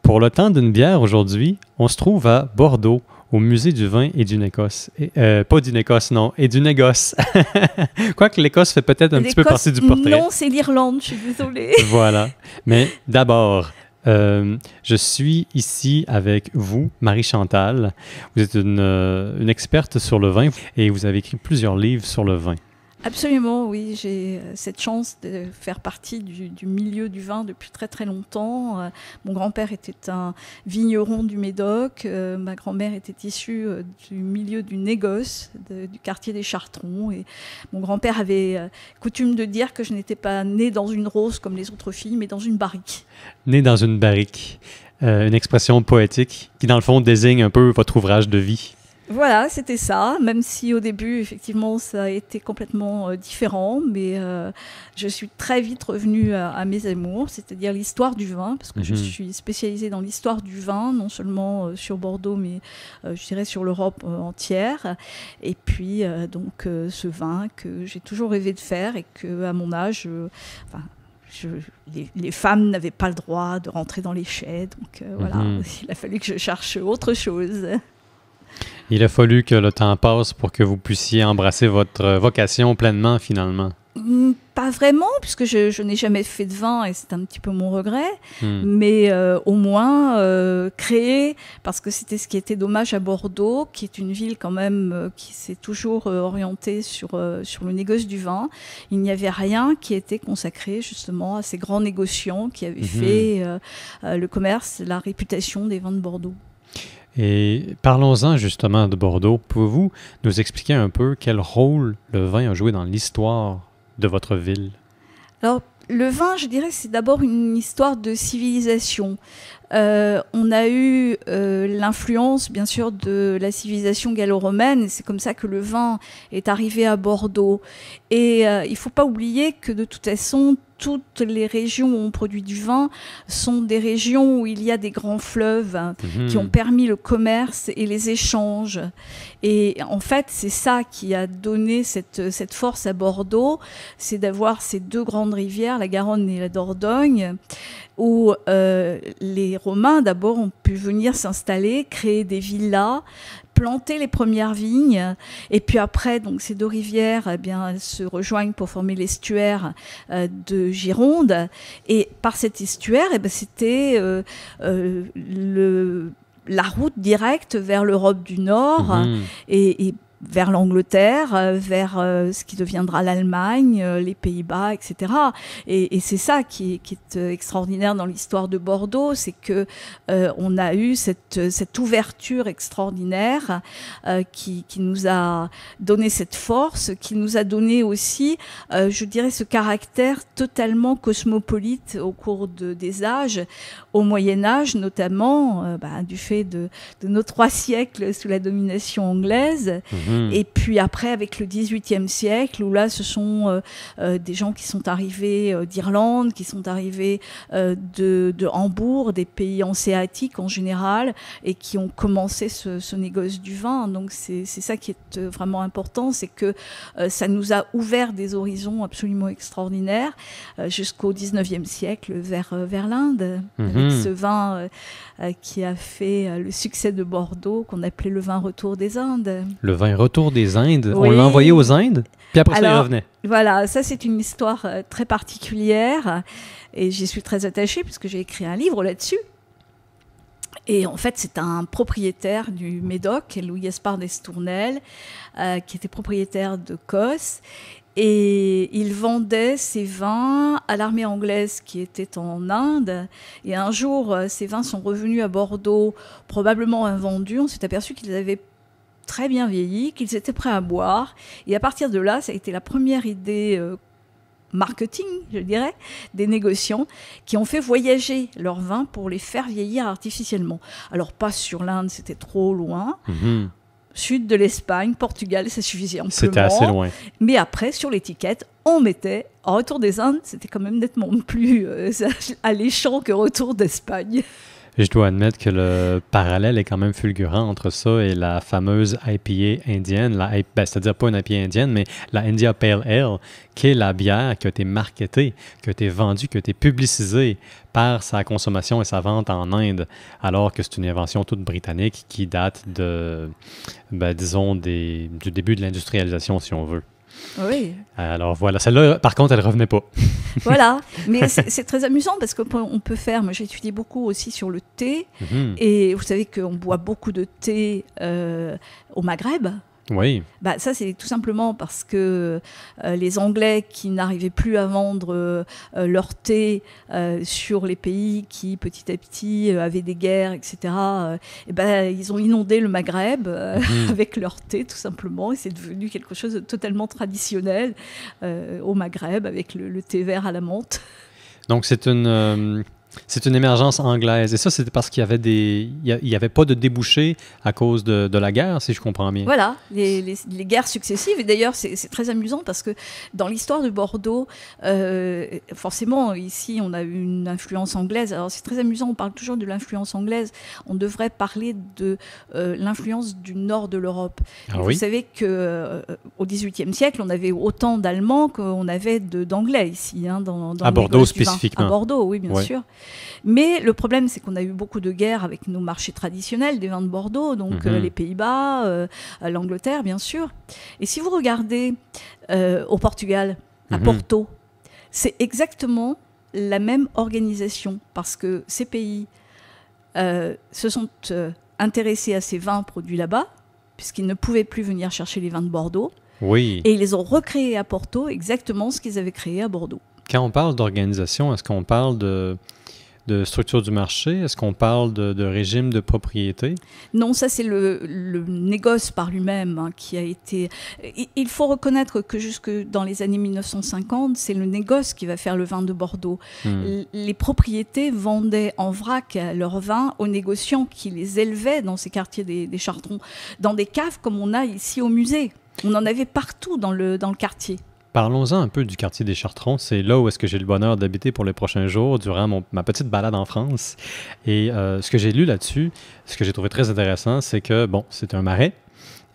Pour le temps d'une bière aujourd'hui, on se trouve à Bordeaux, au musée du vin et du négoce. Pas du négoce, non, et du négoce. Quoique l'Écosse fait peut-être un petit peu partie du portrait. Non, c'est l'Irlande, je suis désolée. Voilà. Mais d'abord, je suis ici avec vous, Marie-Chantal. Vous êtes une experte sur le vin et vous avez écrit plusieurs livres sur le vin. Absolument, oui. J'ai cette chance de faire partie du milieu du vin depuis très très longtemps. Mon grand-père était un vigneron du Médoc. Ma grand-mère était issue du milieu du négoce, du quartier des Chartrons. Et mon grand-père avait coutume de dire que je n'étais pas née dans une rose comme les autres filles, mais dans une barrique. Née dans une barrique. Une expression poétique qui, dans le fond, désigne un peu votre ouvrage de vie. Voilà, c'était ça, même si au début, effectivement, ça a été complètement différent, mais je suis très vite revenue à mes amours, c'est-à-dire l'histoire du vin, parce que je suis spécialisée dans l'histoire du vin, non seulement sur Bordeaux, mais je dirais sur l'Europe entière. Et puis, ce vin que j'ai toujours rêvé de faire et qu'à mon âge... les femmes n'avaient pas le droit de rentrer dans les chais, donc voilà, il a fallu que je cherche autre chose. Il a fallu que le temps passe pour que vous puissiez embrasser votre vocation pleinement, finalement. Pas vraiment, puisque je n'ai jamais fait de vin et c'est un petit peu mon regret, mais au moins créer, parce que c'était ce qui était dommage à Bordeaux, qui est une ville quand même qui s'est toujours orientée sur le négoce du vin. Il n'y avait rien qui était consacré justement à ces grands négociants qui avaient fait le commerce, la réputation des vins de Bordeaux. Et parlons-en justement de Bordeaux. Pouvez-vous nous expliquer un peu quel rôle le vin a joué dans l'histoire de votre ville? Alors, le vin, je dirais, c'est d'abord une histoire de civilisation. On a eu l'influence, bien sûr, de la civilisation gallo-romaine. C'est comme ça que le vin est arrivé à Bordeaux. Et il ne faut pas oublier que, de toute façon, toutes les régions où on produit du vin sont des régions où il y a des grands fleuves qui ont permis le commerce et les échanges. Et en fait, c'est ça qui a donné cette force à Bordeaux, c'est d'avoir ces deux grandes rivières, la Garonne et la Dordogne, où les Romains, d'abord, ont pu venir s'installer, créer des villas, planter les premières vignes, et puis après, donc, ces deux rivières, eh bien, elles se rejoignent pour former l'estuaire de Gironde, et par cet estuaire, eh bien, c'était la route directe vers l'Europe du Nord, et vers l'Angleterre, vers ce qui deviendra l'Allemagne, les Pays-Bas, etc. Et c'est ça qui est extraordinaire dans l'histoire de Bordeaux, c'est que on a eu cette ouverture extraordinaire qui nous a donné cette force, qui nous a donné aussi, je dirais, ce caractère totalement cosmopolite au cours des âges, au Moyen-Âge notamment, du fait de nos 3 siècles sous la domination anglaise. Et puis après, avec le XVIIIe siècle, où là, ce sont des gens qui sont arrivés d'Irlande, qui sont arrivés de Hambourg, des pays hanséatiques en général, et qui ont commencé ce négoce du vin. Donc c'est ça qui est vraiment important, c'est que ça nous a ouvert des horizons absolument extraordinaires jusqu'au XIXe siècle vers l'Inde, avec ce vin qui a fait le succès de Bordeaux, qu'on appelait le vin retour des Indes. Le vin retour des Indes, oui. On l'a envoyé aux Indes, puis après ça, il revenait. Voilà, ça c'est une histoire très particulière, et j'y suis très attachée, puisque j'ai écrit un livre là-dessus. Et en fait, c'est un propriétaire du Médoc, Louis-Gaspard d'Estournel, qui était propriétaire de Cos. Et il vendait ses vins à l'armée anglaise qui était en Inde. Et un jour, ces vins sont revenus à Bordeaux, probablement invendus. On s'est aperçu qu'ils avaient très bien vieilli, qu'ils étaient prêts à boire. Et à partir de là, ça a été la première idée marketing, je dirais, des négociants qui ont fait voyager leurs vins pour les faire vieillir artificiellement. Alors, pas sur l'Inde, c'était trop loin. Sud de l'Espagne, Portugal, ça suffisait amplement. C'était assez loin. Mais après, sur l'étiquette, on mettait Retour des Indes, c'était quand même nettement plus alléchant que Retour d'Espagne. Je dois admettre que le parallèle est quand même fulgurant entre ça et la fameuse IPA indienne, c'est-à-dire pas une IPA indienne, mais la India Pale Ale, qui est la bière qui a été marketée, qui a été vendue, qui a été publicisée par sa consommation et sa vente en Inde, alors que c'est une invention toute britannique qui date de, disons, du début de l'industrialisation, si on veut. Oui. Alors voilà, celle-là, par contre, elle ne revenait pas. Voilà, mais c'est très amusant parce qu'on peut faire, moi j'ai étudié beaucoup aussi sur le thé, et vous savez qu'on boit beaucoup de thé au Maghreb. Oui. Ça, c'est tout simplement parce que les Anglais qui n'arrivaient plus à vendre leur thé sur les pays qui, petit à petit, avaient des guerres, etc., ils ont inondé le Maghreb avec leur thé, tout simplement, et c'est devenu quelque chose de totalement traditionnel au Maghreb, avec le thé vert à la menthe. Donc, c'est une émergence anglaise. Et ça, c'était parce qu'il y avait pas de débouchés à cause de la guerre, si je comprends bien. Voilà, les guerres successives. Et d'ailleurs, c'est très amusant parce que dans l'histoire de Bordeaux, forcément, ici, on a eu une influence anglaise. Alors, c'est très amusant, on parle toujours de l'influence anglaise. On devrait parler de l'influence du nord de l'Europe. Ah, oui? Vous savez qu'au XVIIIe siècle, on avait autant d'Allemands qu'on avait d'Anglais ici. Dans à Bordeaux spécifiquement. À Bordeaux, oui, bien sûr. Mais le problème, c'est qu'on a eu beaucoup de guerres avec nos marchés traditionnels des vins de Bordeaux, donc les Pays-Bas, l'Angleterre, bien sûr. Et si vous regardez au Portugal, à Porto, c'est exactement la même organisation, parce que ces pays se sont intéressés à ces vins produits là-bas, puisqu'ils ne pouvaient plus venir chercher les vins de Bordeaux. Oui. Et ils les ont recréés à Porto, exactement ce qu'ils avaient créé à Bordeaux. Quand on parle d'organisation, est-ce qu'on parle de structure du marché? Est-ce qu'on parle de régime de propriété? Non, ça c'est le négoce par lui-même qui a été... Il faut reconnaître que jusque dans les années 1950, c'est le négoce qui va faire le vin de Bordeaux. Les propriétés vendaient en vrac leurs vins aux négociants qui les élevaient dans ces quartiers des Chartrons, dans des caves comme on a ici au musée. On en avait partout dans le quartier. Parlons-en un peu du quartier des Chartrons. C'est là où est-ce que j'ai le bonheur d'habiter pour les prochains jours durant ma petite balade en France. Et ce que j'ai lu là-dessus, ce que j'ai trouvé très intéressant, c'est que, c'est un marais.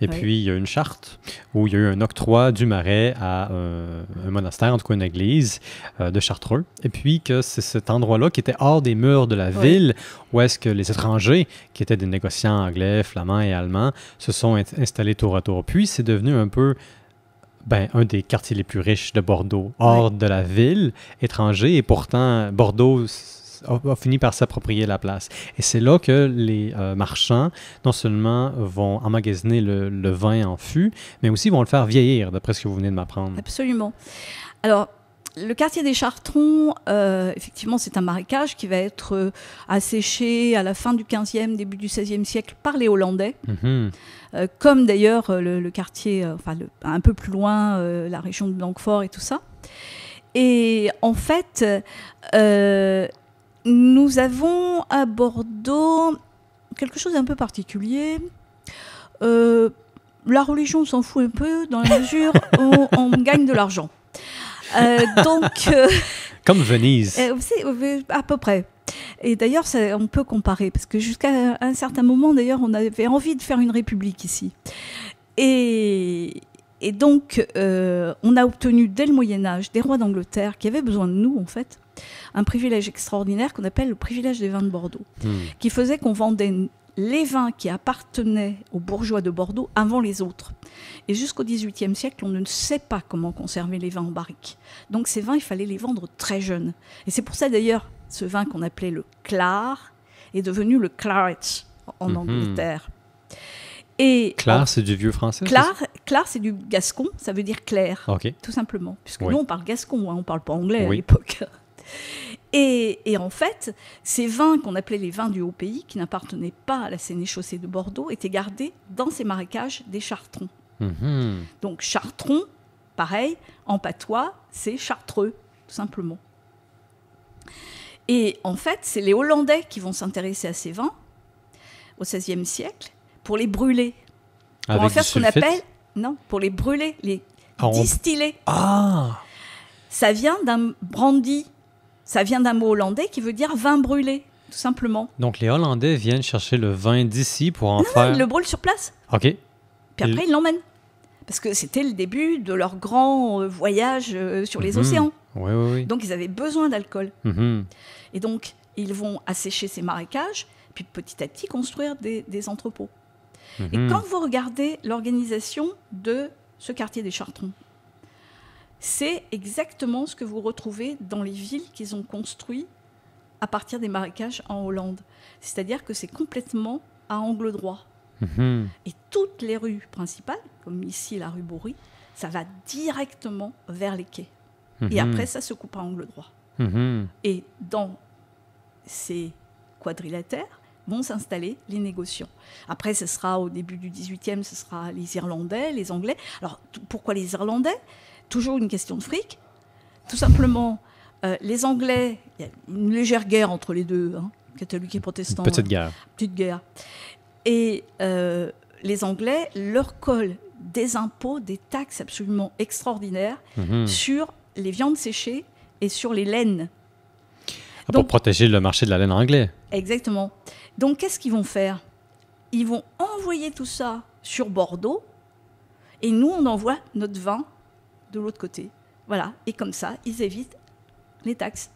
Et puis, il y a une charte où il y a eu un octroi du marais à un monastère, en tout cas une église de Chartreux. Et puis que c'est cet endroit-là qui était hors des murs de la ville, où est-ce que les étrangers, qui étaient des négociants anglais, flamands et allemands, se sont installés tour à tour. Puis, c'est devenu un peu... un des quartiers les plus riches de Bordeaux, hors de la ville, étranger, et pourtant Bordeaux a fini par s'approprier la place. Et c'est là que les marchands, non seulement vont emmagasiner le vin en fût, mais aussi vont le faire vieillir, d'après ce que vous venez de m'apprendre. Absolument. Alors, le quartier des Chartrons, effectivement, c'est un marécage qui va être asséché à la fin du XVe, début du XVIe siècle par les Hollandais. Comme d'ailleurs le quartier, un peu plus loin, la région de Blanquefort et tout ça. Et en fait, nous avons à Bordeaux quelque chose d'un peu particulier. La religion, on s'en fout un peu, dans la mesure où on gagne de l'argent. Comme Venise. À peu près. Et d'ailleurs, on peut comparer, parce que jusqu'à un certain moment, d'ailleurs, on avait envie de faire une république ici. Et donc, on a obtenu dès le Moyen-Âge des rois d'Angleterre qui avaient besoin de nous, en fait, un privilège extraordinaire qu'on appelle le privilège des vins de Bordeaux, qui faisait qu'on vendait les vins qui appartenaient aux bourgeois de Bordeaux avant les autres. Et jusqu'au XVIIIe siècle, on ne sait pas comment conserver les vins en barrique. Donc ces vins, il fallait les vendre très jeunes. Et c'est pour ça d'ailleurs, ce vin qu'on appelait le Clar est devenu le Claret en Angleterre. Et Clar, c'est du vieux français? Clar, c'est du gascon, ça veut dire clair, tout simplement. Puisque nous, on parle gascon, on ne parle pas anglais à l'époque. Et en fait, ces vins qu'on appelait les vins du Haut-Pays, qui n'appartenaient pas à la sénéchaussée de Bordeaux, étaient gardés dans ces marécages des Chartrons. Donc Chartron, pareil, en patois, c'est chartreux, tout simplement. Et en fait, c'est les Hollandais qui vont s'intéresser à ces vins au XVIe siècle pour les brûler. Pour en faire ce qu'on appelle... Non, pour les brûler, les distiller. Ça vient d'un brandy. Ça vient d'un mot hollandais qui veut dire vin brûlé. tout simplement. Donc, les Hollandais viennent chercher le vin d'ici pour en faire... Non, ils le brûlent sur place. OK. Puis après, ils l'emmènent. Parce que c'était le début de leur grand voyage sur les océans. Oui, oui, oui. Donc, ils avaient besoin d'alcool. Mhm. Et donc, ils vont assécher ces marécages, puis petit à petit construire des entrepôts. Et quand vous regardez l'organisation de ce quartier des Chartrons, c'est exactement ce que vous retrouvez dans les villes qu'ils ont construites à partir des marécages en Hollande. C'est-à-dire que c'est complètement à angle droit. Mhm. Et toutes les rues principales, comme ici la rue Bourry, ça va directement vers les quais. Et après, ça se coupe à angle droit. Mhm. Et dans ces quadrilatères vont s'installer les négociants. Après, ce sera au début du XVIIIe, ce sera les Irlandais, les Anglais. Alors, pourquoi les Irlandais ? Toujours une question de fric. Tout simplement, les Anglais, il y a une légère guerre entre les deux, catholiques et protestants. Petite guerre. Petite guerre. Et les Anglais leur collent des impôts, des taxes absolument extraordinaires sur les viandes séchées et sur les laines. Pour protéger le marché de la laine anglais. Exactement. Donc, qu'est-ce qu'ils vont faire ? Ils vont envoyer tout ça sur Bordeaux et nous, on envoie notre vin de l'autre côté. Voilà. Et comme ça, ils évitent les taxes.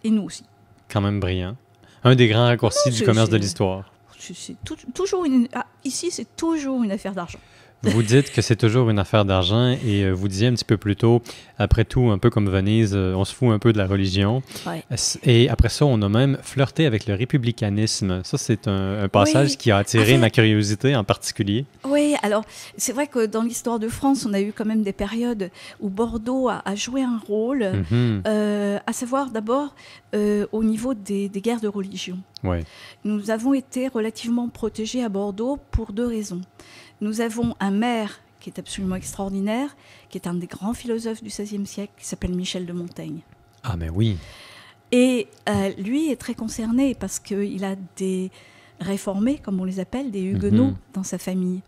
Et nous aussi. Quand même brillant. Un des grands raccourcis du commerce de l'histoire. Toujours ici, c'est toujours une affaire d'argent. Vous dites que c'est toujours une affaire d'argent et vous disiez un petit peu plus tôt, après tout, un peu comme Venise, on se fout un peu de la religion. Ouais. Et après ça, on a même flirté avec le républicanisme. Ça, c'est un passage qui a attiré ma curiosité en particulier. Oui, alors c'est vrai que dans l'histoire de France, on a eu quand même des périodes où Bordeaux a joué un rôle, à savoir d'abord au niveau des guerres de religion. Ouais. Nous avons été relativement protégés à Bordeaux pour deux raisons. Nous avons un maire qui est absolument extraordinaire, qui est un des grands philosophes du XVIe siècle, qui s'appelle Michel de Montaigne. Ah, mais oui. Et lui est très concerné parce qu'il a des réformés, comme on les appelle, des huguenots dans sa famille.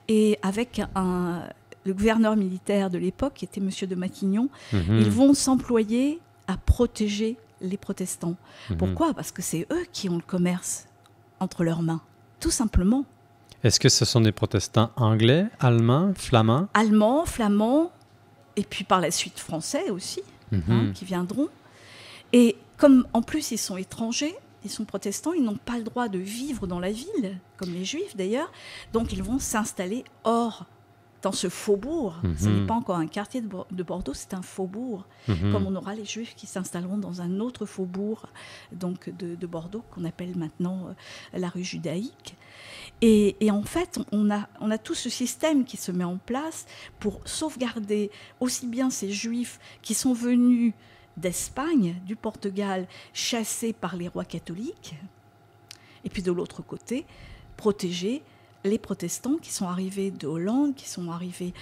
Et avec le gouverneur militaire de l'époque, qui était M. de Matignon, ils vont s'employer à protéger les protestants. Pourquoi ? Parce que c'est eux qui ont le commerce entre leurs mains, tout simplement. Est-ce que ce sont des protestants anglais, allemands, flamands ? Allemands, flamands, et puis par la suite français aussi, qui viendront. Et comme en plus ils sont étrangers, ils sont protestants, ils n'ont pas le droit de vivre dans la ville, comme les juifs d'ailleurs, donc ils vont s'installer hors, dans ce faubourg. Ce n'est pas encore un quartier de Bordeaux, c'est un faubourg, comme on aura les juifs qui s'installeront dans un autre faubourg donc de Bordeaux, qu'on appelle maintenant la rue Judaïque. Et en fait, on a tout ce système qui se met en place pour sauvegarder aussi bien ces juifs qui sont venus d'Espagne, du Portugal, chassés par les rois catholiques, et puis de l'autre côté, protéger les protestants qui sont arrivés de Hollande, qui sont arrivés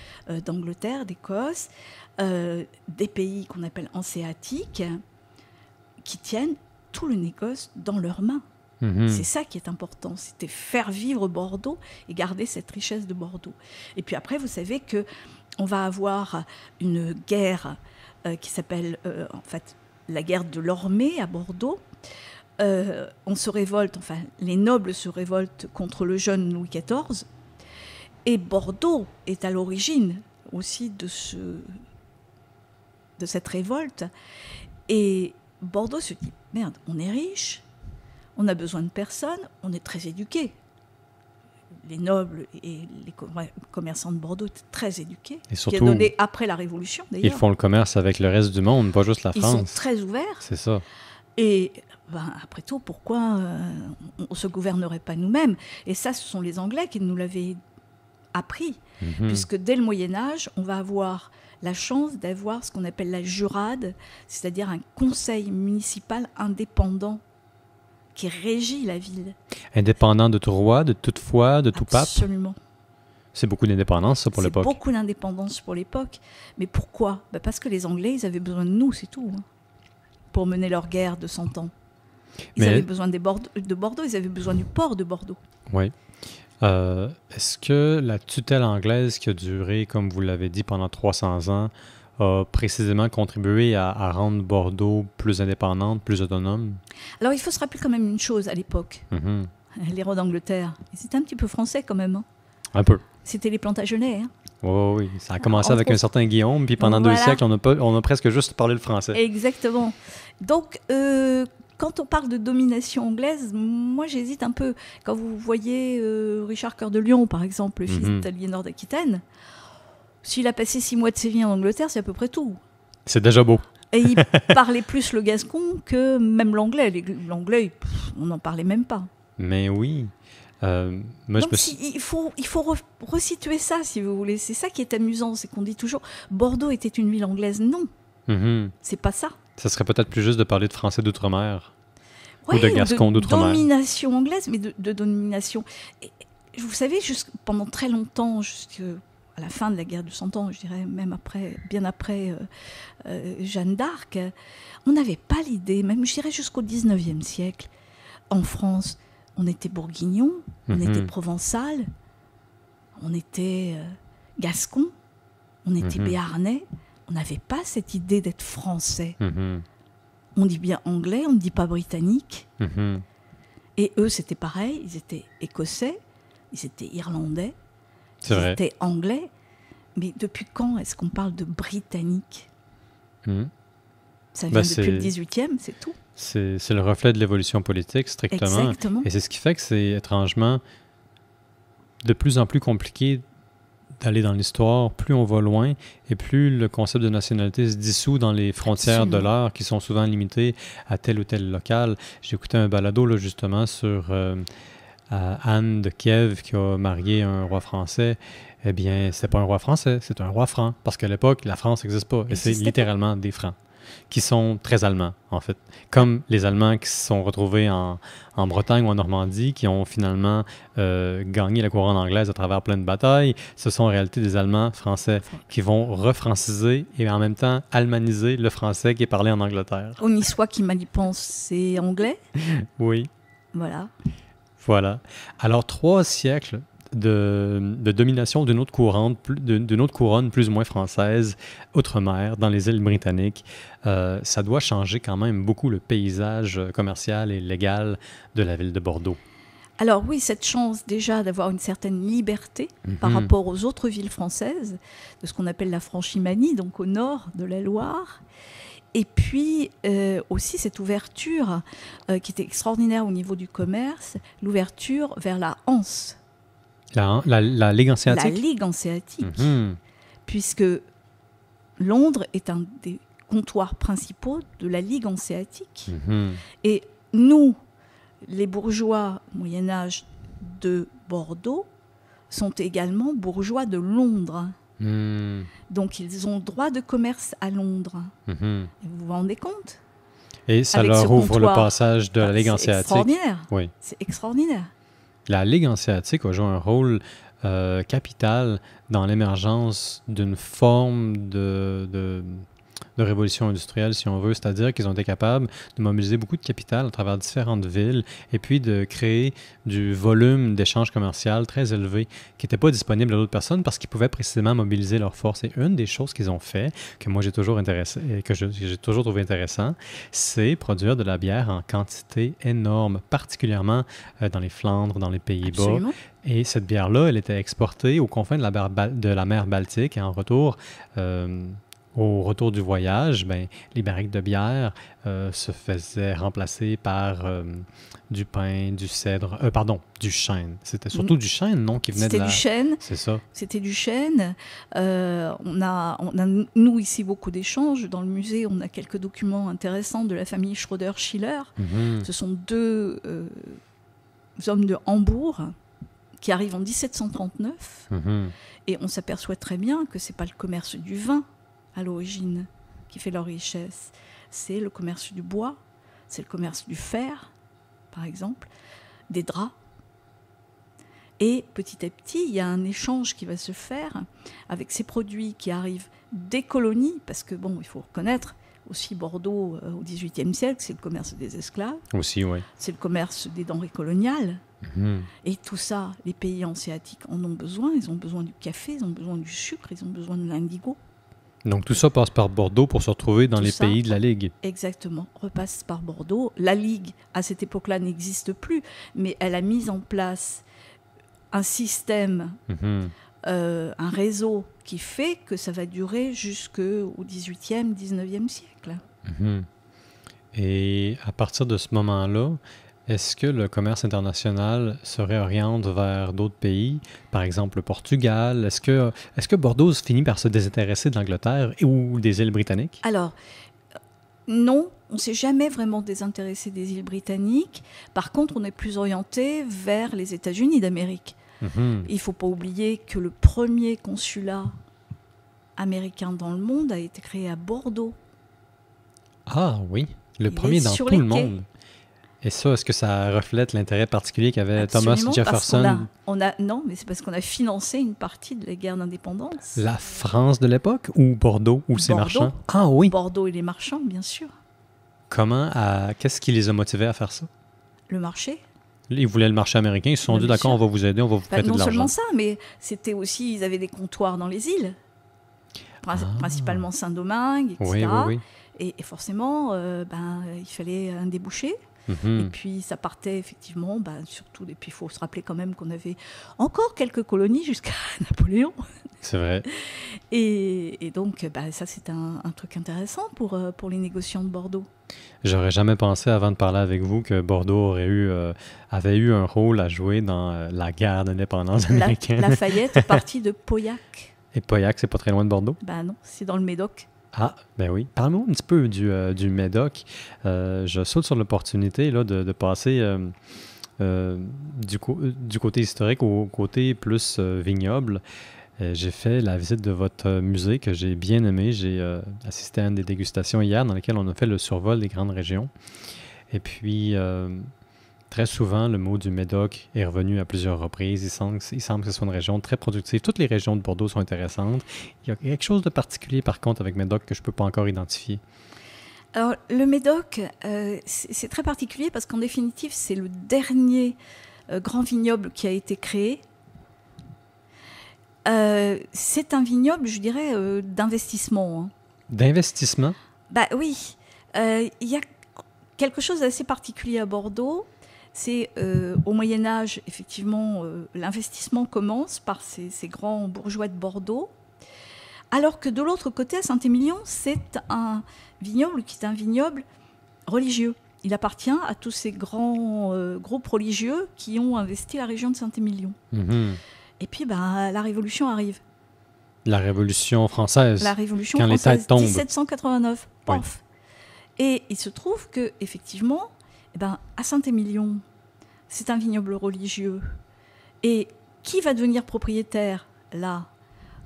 d'Angleterre, d'Écosse, des pays qu'on appelle hanséatiques, qui tiennent tout le négoce dans leurs mains. C'est ça qui est important, c'était faire vivre Bordeaux et garder cette richesse de Bordeaux. Et puis après, vous savez qu'on va avoir une guerre qui s'appelle en fait la guerre de l'Ormée à Bordeaux. On se révolte, enfin les nobles se révoltent contre le jeune Louis XIV. Et Bordeaux est à l'origine aussi de cette révolte. Et Bordeaux se dit, merde, on est riche, on a besoin de personne, on est très éduqués. Les nobles et les commerçants de Bordeaux étaient très éduqués. Et surtout, qui est donné après la Révolution, d'ailleurs. Ils font le commerce avec le reste du monde, pas juste la France. Ils sont très ouverts. C'est ça. Et après tout, pourquoi on ne se gouvernerait pas nous-mêmes ? Et ça, ce sont les Anglais qui nous l'avaient appris. Puisque dès le Moyen-Âge, on va avoir la chance d'avoir ce qu'on appelle la jurade, c'est-à-dire un conseil municipal indépendant qui régit la ville. Indépendant de tout roi, de toute foi, de tout pape. Absolument. C'est beaucoup d'indépendance, ça, pour l'époque. C'est beaucoup d'indépendance pour l'époque. Mais pourquoi ? Parce que les Anglais, ils avaient besoin de nous, c'est tout, pour mener leur guerre de 100 ans. Ils avaient besoin de Bordeaux, ils avaient besoin du port de Bordeaux. Oui. Est-ce que la tutelle anglaise qui a duré, comme vous l'avez dit, pendant 300 ans, a précisément contribué à rendre Bordeaux plus indépendante, plus autonome? Alors, il faut se rappeler quand même une chose à l'époque. Les rois d'Angleterre, ils étaient un petit peu français quand même. Hein. Un peu. C'était les Plantagenets. Hein. Oui, ça a commencé avec un certain Guillaume, puis pendant 2 siècles, on a presque juste parlé le français. Exactement. Donc, quand on parle de domination anglaise, moi j'hésite un peu. Quand vous voyez Richard Cœur de Lion, par exemple, le fils d'Aliénor d'Aquitaine, s'il a passé 6 mois de sa vie en Angleterre, c'est à peu près tout. C'est déjà beau. Et il parlait plus le gascon que même l'anglais. L'anglais, on n'en parlait même pas. Mais oui. Moi, donc, il faut resituer ça, si vous voulez. C'est ça qui est amusant, c'est qu'on dit toujours Bordeaux était une ville anglaise. Non, c'est pas ça. Ça serait peut-être plus juste de parler de français d'outre-mer ou de gascon d'outre-mer. Domination anglaise, mais de domination. Et, vous savez, pendant très longtemps, jusqu'à la fin de la guerre de 100 ans, je dirais même bien après Jeanne d'Arc, on n'avait pas l'idée, même je dirais jusqu'au 19e siècle, en France, on était bourguignon, on était provençal, on était gascon, on était béarnais. On n'avait pas cette idée d'être français. On dit bien anglais, on ne dit pas britannique. Et eux, c'était pareil, ils étaient écossais, ils étaient irlandais, ils étaient anglais. Mais depuis quand est-ce qu'on parle de britannique? Ça vient depuis le 18e, c'est tout. C'est le reflet de l'évolution politique, strictement. Exactement. Et c'est ce qui fait que c'est étrangement de plus en plus compliqué d'aller dans l'histoire. Plus on va loin et plus le concept de nationalité se dissout dans les frontières de l'art qui sont souvent limitées à tel ou tel local. J'ai écouté un balado là, justement sur Anne de Kiev qui a marié un roi français. Eh bien, c'est pas un roi français, c'est un roi franc. Parce qu'à l'époque, la France n'existe pas. Et c'est littéralement des francs qui sont très allemands, en fait. Comme les Allemands qui se sont retrouvés en Bretagne ou en Normandie, qui ont finalement gagné la couronne anglaise à travers plein de batailles. Ce sont en réalité des Allemands français qui vont refranciser et en même temps allemaniser le français qui est parlé en Angleterre. On y soit qui mal y pense, c'est anglais. Oui. Voilà. Alors, 3 siècles de domination d'une autre couronne plus ou moins française, outre-mer, dans les îles britanniques. Ça doit changer quand même beaucoup le paysage commercial et légal de la ville de Bordeaux. Alors oui, cette chance déjà d'avoir une certaine liberté par rapport aux autres villes françaises, de ce qu'on appelle la franchimanie, donc au nord de la Loire. Et puis aussi cette ouverture qui était extraordinaire au niveau du commerce, l'ouverture vers la Hanse. La Ligue hanséatique? La Ligue hanséatique, puisque Londres est un des comptoirs principaux de la Ligue hanséatique. Et nous, les bourgeois au Moyen-Âge de Bordeaux, sont également bourgeois de Londres. Donc ils ont droit de commerce à Londres. Vous vous rendez compte? Et ça leur ouvre le passage de la Ligue hanséatique. C'est extraordinaire. Oui. C'est extraordinaire. La Ligue hanséatique a joué un rôle capital dans l'émergence d'une forme de révolution industrielle, si on veut, c'est-à-dire qu'ils ont été capables de mobiliser beaucoup de capital à travers différentes villes et puis de créer du volume d'échange commercial très élevé qui n'était pas disponible à d'autres personnes parce qu'ils pouvaient précisément mobiliser leurs forces. Et une des choses qu'ils ont fait, que moi j'ai toujours intéressé et que j'ai toujours trouvé intéressant, c'est produire de la bière en quantité énorme, particulièrement dans les Flandres, dans les Pays-Bas. Absolument. Et cette bière-là, elle était exportée aux confins de la mer Baltique et en retour... au retour du voyage, les barriques de bière se faisaient remplacer par du pin, du cèdre, du chêne. C'était surtout du chêne, non, qui venait de la... C'était du chêne. C'est ça. C'était du chêne. On a, nous, ici, beaucoup d'échanges. Dans le musée, on a quelques documents intéressants de la famille Schroeder-Schiller. Ce sont 2 hommes de Hambourg qui arrivent en 1739. Et on s'aperçoit très bien que ce n'est pas le commerce du vin à l'origine qui fait leur richesse. C'est le commerce du bois, c'est le commerce du fer, par exemple, des draps. Et petit à petit, il y a un échange qui va se faire avec ces produits qui arrivent des colonies, parce que, il faut reconnaître, aussi Bordeaux au XVIIIe siècle, c'est le commerce des esclaves. Aussi, oui. C'est le commerce des denrées coloniales. Et tout ça, les pays hanséatiques en ont besoin. Ils ont besoin du café, ils ont besoin du sucre, ils ont besoin de l'indigo. Donc tout ça passe par Bordeaux pour se retrouver dans Tout les ça, pays de la Ligue. Exactement, repasse par Bordeaux. La Ligue, à cette époque-là, n'existe plus, mais elle a mis en place un système, un réseau qui fait que ça va durer jusqu'au 18e, 19e siècle. Et à partir de ce moment-là, est-ce que le commerce international se réoriente vers d'autres pays, par exemple le Portugal? Est-ce que Bordeaux finit par se désintéresser de l'Angleterre ou des îles britanniques? Alors, non, on ne s'est jamais vraiment désintéressé des îles britanniques. Par contre, on est plus orienté vers les États-Unis d'Amérique. Il ne faut pas oublier que le premier consulat américain dans le monde a été créé à Bordeaux. Ah oui, le premier dans tout le monde. Et ça, est-ce que ça reflète l'intérêt particulier qu'avait Thomas Jefferson? Non, mais c'est parce qu'on a financé une partie de la guerre d'indépendance. La France de l'époque ou Bordeaux ou ses marchands? Ah oui. Bordeaux et les marchands, bien sûr. Qu'est-ce qui les a motivés à faire ça? Le marché. Ils voulaient le marché américain, ils se sont dit d'accord, on va vous aider, on va vous prêter de l'argent. Non seulement ça, mais c'était aussi, ils avaient des comptoirs dans les îles, principalement Saint-Domingue, etc. Oui. Et forcément, il fallait un débouché. Et puis ça partait effectivement, surtout, et puis il faut se rappeler quand même qu'on avait encore quelques colonies jusqu'à Napoléon. C'est vrai. Et donc ça c'est un truc intéressant pour les négociants de Bordeaux. J'aurais jamais pensé avant de parler avec vous que Bordeaux avait eu un rôle à jouer dans la guerre d'indépendance américaine. Lafayette est parti de Pauillac. Et Pauillac, c'est pas très loin de Bordeaux? Non, c'est dans le Médoc. Ah, ben oui. Parle-moi un petit peu du Médoc. Je saute sur l'opportunité là, de passer du côté historique au côté plus vignoble. J'ai fait la visite de votre musée que j'ai bien aimé. J'ai assisté à une des dégustations hier dans laquelle on a fait le survol des grandes régions. Et puis, très souvent, le mot du Médoc est revenu à plusieurs reprises. Il semble que ce soit une région très productive. Toutes les régions de Bordeaux sont intéressantes. Il y a quelque chose de particulier, par contre, avec Médoc que je ne peux pas encore identifier. Alors, le Médoc, c'est très particulier parce qu'en définitive, c'est le dernier grand vignoble qui a été créé. C'est un vignoble, je dirais, d'investissement. Hein. D'investissement? Oui. Il y a quelque chose d'assez particulier à Bordeaux. C'est au Moyen-Âge, effectivement, l'investissement commence par ces grands bourgeois de Bordeaux. Alors que de l'autre côté, à Saint-Émilion, c'est un vignoble qui est un vignoble religieux. Il appartient à tous ces grands groupes religieux qui ont investi la région de Saint-Émilion. Et puis, la Révolution arrive. La Révolution française. La Révolution quand française, les têtes tombent. 1789. Pof. Oui. Et il se trouve que, effectivement, à Saint-Émilion, c'est un vignoble religieux. Et qui va devenir propriétaire, là?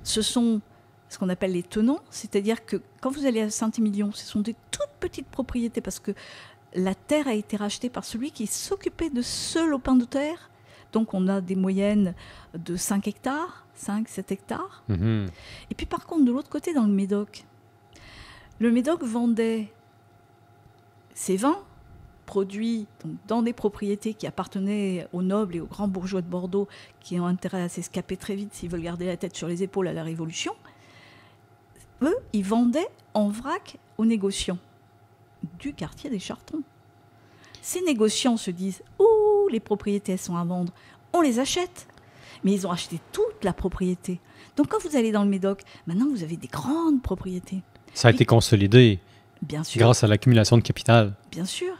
Ce sont ce qu'on appelle les tenants, c'est-à-dire que quand vous allez à Saint-Émilion, ce sont des toutes petites propriétés parce que la terre a été rachetée par celui qui s'occupait de ce lopin de terre. Donc on a des moyennes de 5 hectares, 5-7 hectares. Et puis par contre, de l'autre côté, dans le Médoc vendait ses vins produits donc, dans des propriétés qui appartenaient aux nobles et aux grands bourgeois de Bordeaux qui ont intérêt à s'escaper très vite s'ils veulent garder la tête sur les épaules à la Révolution. Eux, ils vendaient en vrac aux négociants du quartier des Chartrons. Ces négociants se disent « Ouh, les propriétés elles sont à vendre, on les achète !» Mais ils ont acheté toute la propriété. Donc quand vous allez dans le Médoc, maintenant vous avez des grandes propriétés. Ça a été consolidé. Bien sûr. Grâce à l'accumulation de capital. Bien sûr.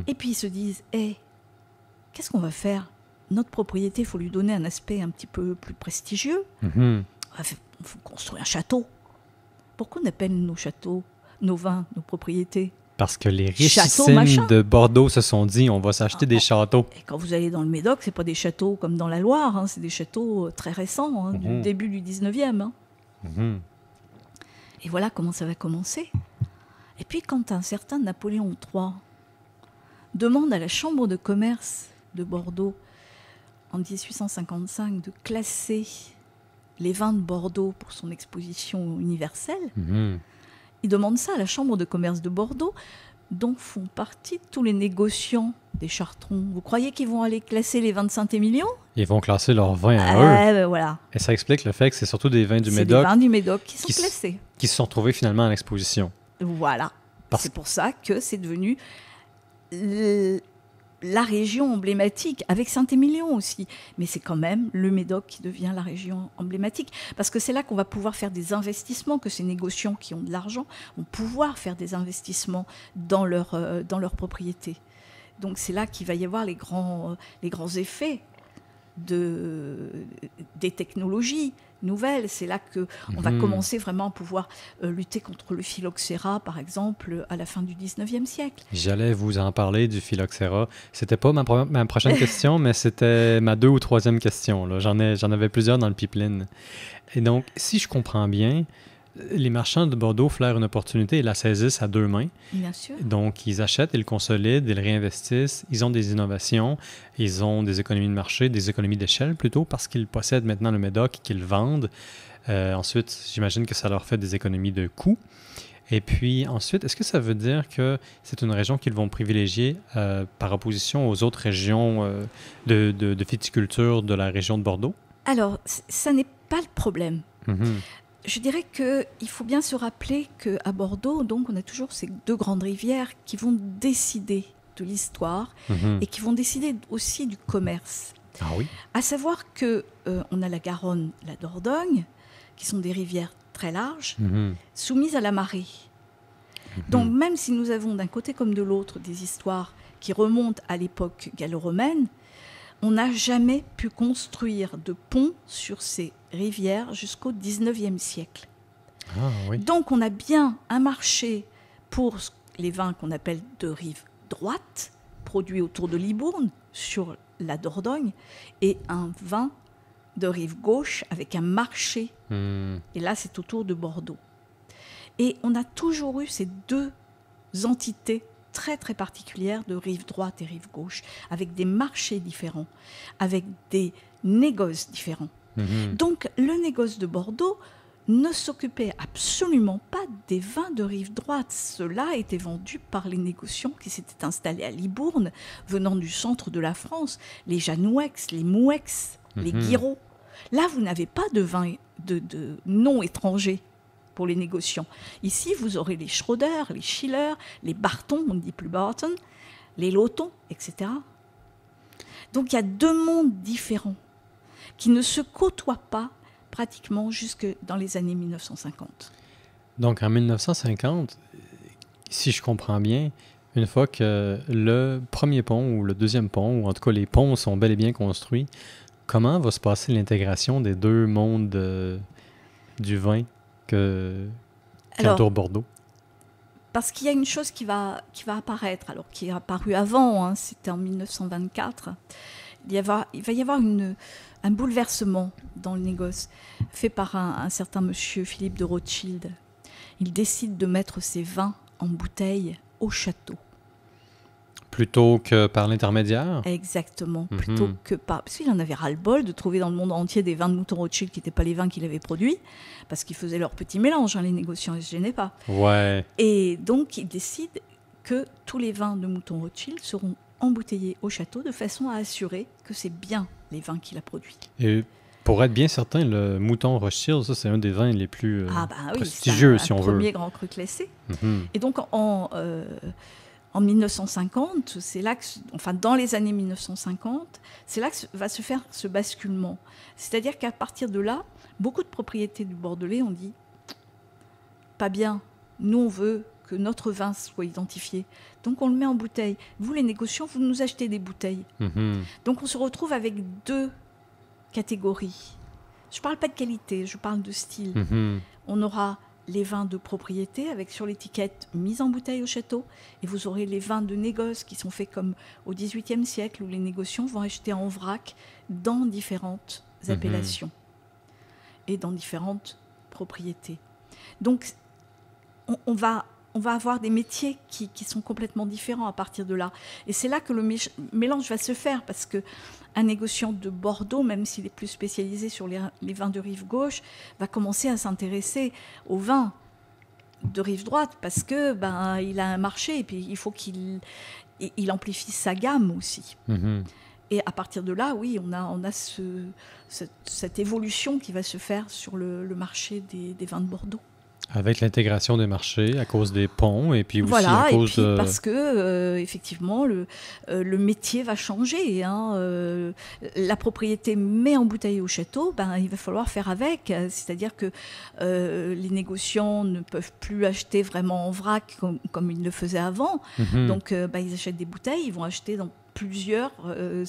Et puis ils se disent qu'est-ce qu'on va faire? Notre propriété, il faut lui donner un aspect un petit peu plus prestigieux. Il faut construire un château. Pourquoi on appelle nos châteaux, nos vins, nos propriétés? Parce que les richissimes de Bordeaux se sont dit on va s'acheter des châteaux. Et quand vous allez dans le Médoc, c'est pas des châteaux comme dans la Loire, hein, c'est des châteaux très récents, du début du 19e. Et voilà comment ça va commencer. Et puis quand un certain Napoléon III demande à la Chambre de commerce de Bordeaux en 1855 de classer les vins de Bordeaux pour son exposition universelle, il demande ça à la Chambre de commerce de Bordeaux, dont font partie tous les négociants des Chartrons. Vous croyez qu'ils vont aller classer les vins de Saint-Émilion? Ils vont classer leurs vins à eux. Ben voilà. Et ça explique le fait que c'est surtout des vins du C'est Médoc des vins du Médoc qui sont classés. qui se sont retrouvés finalement à l'exposition. Voilà. C'est pour ça que c'est devenu la région emblématique, avec Saint-Émilion aussi. Mais c'est quand même le Médoc qui devient la région emblématique. Parce que c'est là qu'on va pouvoir faire des investissements, que ces négociants qui ont de l'argent vont pouvoir faire des investissements dans leur propriété. Donc c'est là qu'il va y avoir les grands effets des technologies nouvelles. C'est là qu'on va commencer vraiment à pouvoir lutter contre le phylloxéra, par exemple, à la fin du 19e siècle. J'allais vous en parler du phylloxéra. C'était pas ma prochaine question, mais c'était ma 2e ou 3e question. Là. J'en avais plusieurs dans le pipeline. Et donc, si je comprends bien, les marchands de Bordeaux flairent une opportunité et la saisissent à 2 mains. Bien sûr. Donc, ils achètent, ils le consolident, ils le réinvestissent. Ils ont des innovations, ils ont des économies de marché, des économies d'échelle plutôt, parce qu'ils possèdent maintenant le Médoc et qu'ils le vendent. Ensuite, j'imagine que ça leur fait des économies de coûts. Et puis ensuite, est-ce que ça veut dire que c'est une région qu'ils vont privilégier par opposition aux autres régions de viticulture de la région de Bordeaux? Alors, ça n'est pas le problème. Je dirais qu'il faut bien se rappeler qu'à Bordeaux, donc, on a toujours ces 2 grandes rivières qui vont décider de l'histoire et qui vont décider aussi du commerce. Ah oui. À savoir qu'on a la Garonne, la Dordogne, qui sont des rivières très larges, soumises à la marée. Donc même si nous avons d'un côté comme de l'autre des histoires qui remontent à l'époque gallo-romaine, on n'a jamais pu construire de pont sur ces rivières jusqu'au 19e siècle. Ah, oui. Donc on a bien un marché pour les vins qu'on appelle de rive droite, produits autour de Libourne, sur la Dordogne, et un vin de rive gauche avec un marché. Et là, c'est autour de Bordeaux. Et on a toujours eu ces 2 entités très très particulières de rive droite et rive gauche, avec des marchés différents, avec des négoces différents. Donc le négoce de Bordeaux ne s'occupait absolument pas des vins de rive droite. Cela était vendu par les négociants qui s'étaient installés à Libourne, venant du centre de la France, les Janouex, les Mouex, les Guiraud. Là, vous n'avez pas de vin de nom étranger pour les négociants. Ici, vous aurez les Schroeder, les Schiller, les Barton, on ne dit plus Barton, les Loton, etc. Donc, il y a 2 mondes différents qui ne se côtoient pas pratiquement jusque dans les années 1950. Donc, en 1950, si je comprends bien, une fois que le premier pont ou le 2e pont, ou en tout cas les ponts sont bel et bien construits, comment va se passer l'intégration des 2 mondes du vin qui entourent Bordeaux? Parce qu'il y a une chose qui va apparaître, alors qui est apparue avant, c'était en 1924. Il va y avoir un bouleversement dans le négoce fait par un certain monsieur Philippe de Rothschild. Il décide de mettre ses vins en bouteille au château. Plutôt que par l'intermédiaire? Exactement, plutôt que par... Parce qu'il en avait ras-le-bol de trouver dans le monde entier des vins de Mouton Rothschild qui n'étaient pas les vins qu'il avait produits, parce qu'ils faisaient leur petit mélange, les négociants, ils ne se gênaient pas. Ouais. Et donc, il décide que tous les vins de Mouton Rothschild seront embouteillés au château de façon à assurer que c'est bien les vins qu'il a produits. Et pour être bien certain, le Mouton Rothschild, ça, c'est un des vins les plus prestigieux, si on veut. C'est un premier grand cru classé. Et donc, en 1950, c'est là que, enfin dans les années 1950, c'est là que va se faire ce basculement. C'est-à-dire qu'à partir de là, beaucoup de propriétés du Bordelais ont dit « pas bien, nous on veut que notre vin soit identifié, donc on le met en bouteille. Vous les négociants, vous nous achetez des bouteilles. » Donc on se retrouve avec 2 catégories. Je ne parle pas de qualité, je parle de style. On aura les vins de propriété avec sur l'étiquette mise en bouteille au château, et vous aurez les vins de négoce qui sont faits comme au XVIIIe siècle où les négociants vont acheter en vrac dans différentes appellations et dans différentes propriétés. Donc on va avoir des métiers qui sont complètement différents à partir de là, et c'est là que le mélange va se faire, parce que un négociant de Bordeaux, même s'il est plus spécialisé sur les vins de rive gauche, va commencer à s'intéresser aux vins de rive droite, parce que il a un marché, et puis il faut qu'il amplifie sa gamme aussi. Et à partir de là, oui, on a cette évolution qui va se faire sur le marché des vins de Bordeaux. Avec l'intégration des marchés à cause des ponts et puis aussi Voilà, à cause de... parce que effectivement le métier va changer. La propriété met en bouteille au château, il va falloir faire avec. C'est-à-dire que les négociants ne peuvent plus acheter vraiment en vrac comme ils le faisaient avant. Donc ils achètent des bouteilles, ils vont acheter dans plusieurs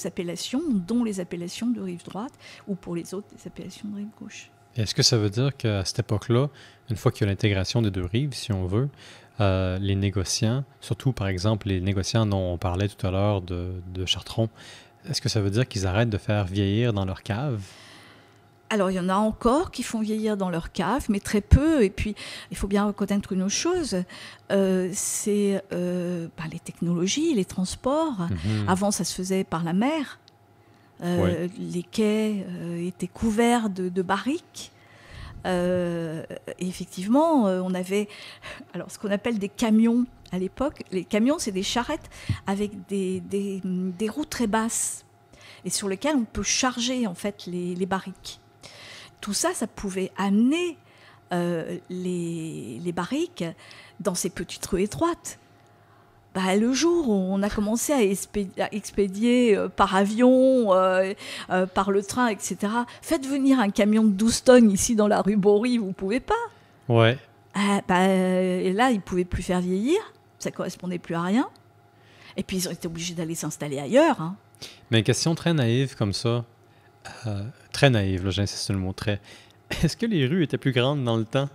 appellations, dont les appellations de rive droite ou pour les autres, les appellations de rive gauche. Et est-ce que ça veut dire qu'à cette époque-là, une fois qu'il y a l'intégration des deux rives, si on veut, les négociants, surtout par exemple les négociants dont on parlait tout à l'heure de Chartron, est-ce que ça veut dire qu'ils arrêtent de faire vieillir dans leur cave? Alors, il y en a encore qui font vieillir dans leur cave, mais très peu. Et puis, il faut bien reconnaître une autre chose, c'est les technologies, les transports. Avant, ça se faisait par la mer. Les quais étaient couverts de barriques. Et effectivement, on avait ce qu'on appelle des camions à l'époque. Les camions, c'est des charrettes avec des roues très basses et sur lesquelles on peut charger en fait les barriques. Tout ça, ça pouvait amener les barriques dans ces petites rues étroites. Le jour où on a commencé à expédier par avion, par le train, etc., faites venir un camion de 12 tonnes ici dans la rue Bory, vous ne pouvez pas. Ouais. Et là, ils ne pouvaient plus faire vieillir, ça ne correspondait plus à rien. Et puis, ils ont été obligés d'aller s'installer ailleurs. Hein. Mais une question très naïve comme ça, très naïve, là, j'insiste sur le mot très. Est-ce que les rues étaient plus grandes dans le temps?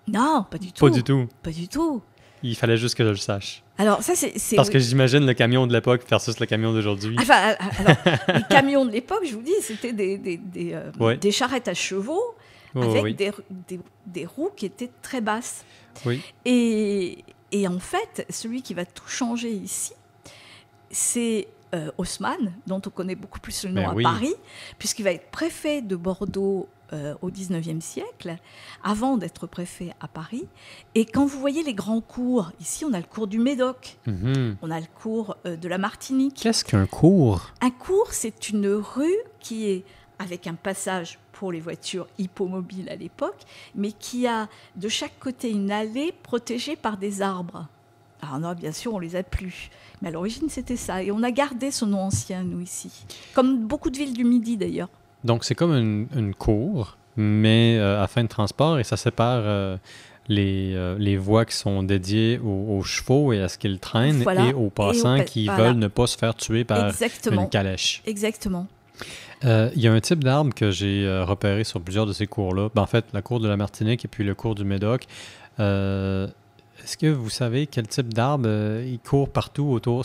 Non, pas du tout. Pas du tout. Pas du tout. Il fallait juste que je le sache. Alors ça, c'est parce que j'imagine le camion de l'époque versus le camion d'aujourd'hui. Alors, les camions de l'époque, je vous dis, c'était des charrettes à chevaux avec des roues qui étaient très basses. Oui. Et en fait, celui qui va tout changer ici, c'est Haussmann, dont on connaît beaucoup plus le nom à Paris, puisqu'il va être préfet de Bordeaux au XIXe siècle, avant d'être préfet à Paris. Et quand vous voyez les grands cours, ici on a le cours du Médoc, on a le cours de la Martinique. Qu'est-ce qu'un cours? Un cours, c'est une rue qui est avec un passage pour les voitures hippomobiles à l'époque, mais qui a de chaque côté une allée protégée par des arbres. Alors non, bien sûr, on les a plus. Mais à l'origine, c'était ça. Et on a gardé ce nom ancien, nous, ici. Comme beaucoup de villes du Midi, d'ailleurs. Donc, c'est comme une cour, mais à fin de transport, et ça sépare les voies qui sont dédiées aux chevaux et à ce qu'ils traînent, et aux passants qui veulent ne pas se faire tuer par une calèche. Exactement. Il y a un type d'arbre que j'ai repéré sur plusieurs de ces cours-là. En fait, la cour de la Martinique et puis le cours du Médoc. Est-ce que vous savez quel type d'arbre il court partout autour?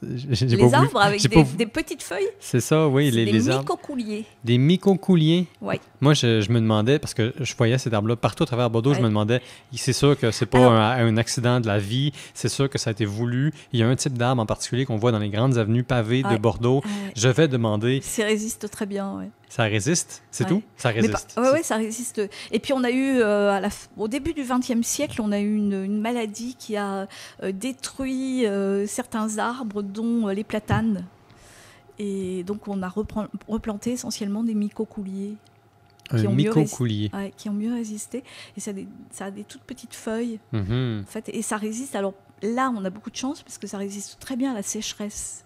Les arbres avec des petites feuilles? C'est ça, oui. Des arbres. Mycocouliers. Des mycocouliers? Oui. Moi, je me demandais, parce que je voyais cet arbre-là partout à travers Bordeaux, je me demandais, c'est sûr que c'est pas un accident de la vie, c'est sûr que ça a été voulu. Il y a un type d'arbre en particulier qu'on voit dans les grandes avenues pavées de Bordeaux. Je vais demander... Ça résiste très bien, oui. Ça résiste, c'est tout? Ça résiste. Oui, ça résiste. Et puis on a eu, au début du XXe siècle, on a eu une maladie qui a détruit certains arbres, dont les platanes. Et donc on a replanté essentiellement des mycocouliers. Qui ont mieux résisté. Et ça a des toutes petites feuilles. En fait, et ça résiste. Alors là, on a beaucoup de chance parce que ça résiste très bien à la sécheresse.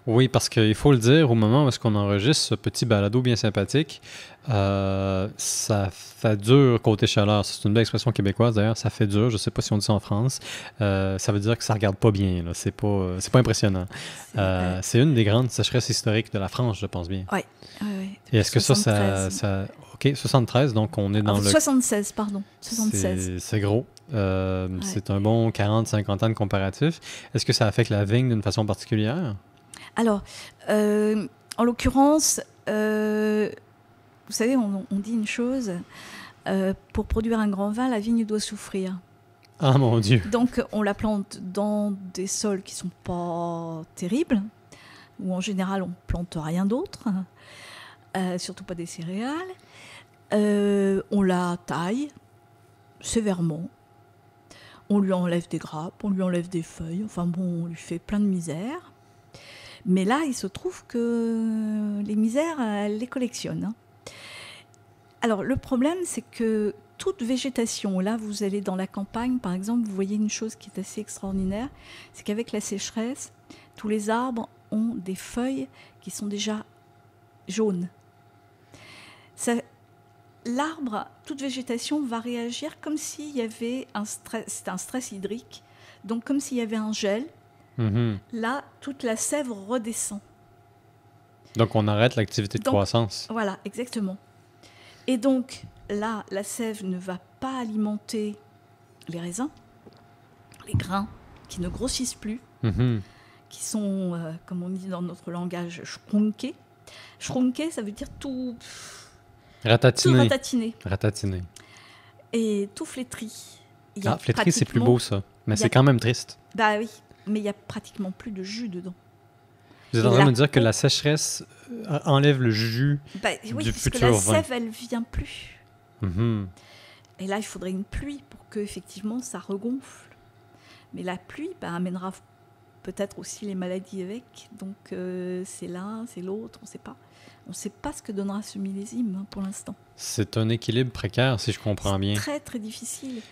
Oui, parce qu'il faut le dire, au moment où est-ce qu'on enregistre ce petit balado bien sympathique, ça fait dur côté chaleur. C'est une belle expression québécoise d'ailleurs, ça fait dur. Je ne sais pas si on dit ça en France. Ça veut dire que ça ne regarde pas bien. Là. C'est pas impressionnant. C'est une des grandes sécheresses historiques de la France, je pense bien. Oui. Et est-ce que ça... OK, 73, donc on est dans le... 76, pardon. 76. C'est gros. C'est un bon 40-50 ans de comparatif. Est-ce que ça affecte la vigne d'une façon particulière? Alors, en l'occurrence, vous savez, on dit une chose, pour produire un grand vin, la vigne doit souffrir. Ah mon Dieu! Donc, on la plante dans des sols qui ne sont pas terribles, où en général, on ne plante rien d'autre, surtout pas des céréales. On la taille sévèrement. On lui enlève des grappes, on lui enlève des feuilles, enfin bon, on lui fait plein de misère. Mais là, il se trouve que les misères, elles les collectionnent. Hein. Alors, le problème, c'est que toute végétation, là, vous allez dans la campagne, par exemple, vous voyez une chose qui est assez extraordinaire, c'est qu'avec la sécheresse, tous les arbres ont des feuilles qui sont déjà jaunes. L'arbre, toute végétation va réagir comme s'il y avait un stress hydrique, donc comme s'il y avait un gel. Là, toute la sève redescend. Donc, on arrête l'activité de croissance. Voilà, exactement. Et donc, là, la sève ne va pas alimenter les raisins, les grains qui ne grossissent plus, qui sont, comme on dit dans notre langage, schrunkés. Schrunkés, ça veut dire tout... Ratatiné. Et tout flétri. Flétri, c'est plus beau, ça. Mais c'est quand même triste. Bah oui, mais il n'y a pratiquement plus de jus dedans. Vous êtes en train de me dire que la sécheresse enlève le jus du futur vin. Parce que la sève, elle ne vient plus. Et là, il faudrait une pluie pour qu'effectivement, ça regonfle. Mais la pluie amènera peut-être aussi les maladies avec. Donc, c'est l'un, c'est l'autre, on ne sait pas. On ne sait pas ce que donnera ce millésime pour l'instant. C'est un équilibre précaire, si je comprends bien. C'est très, très difficile.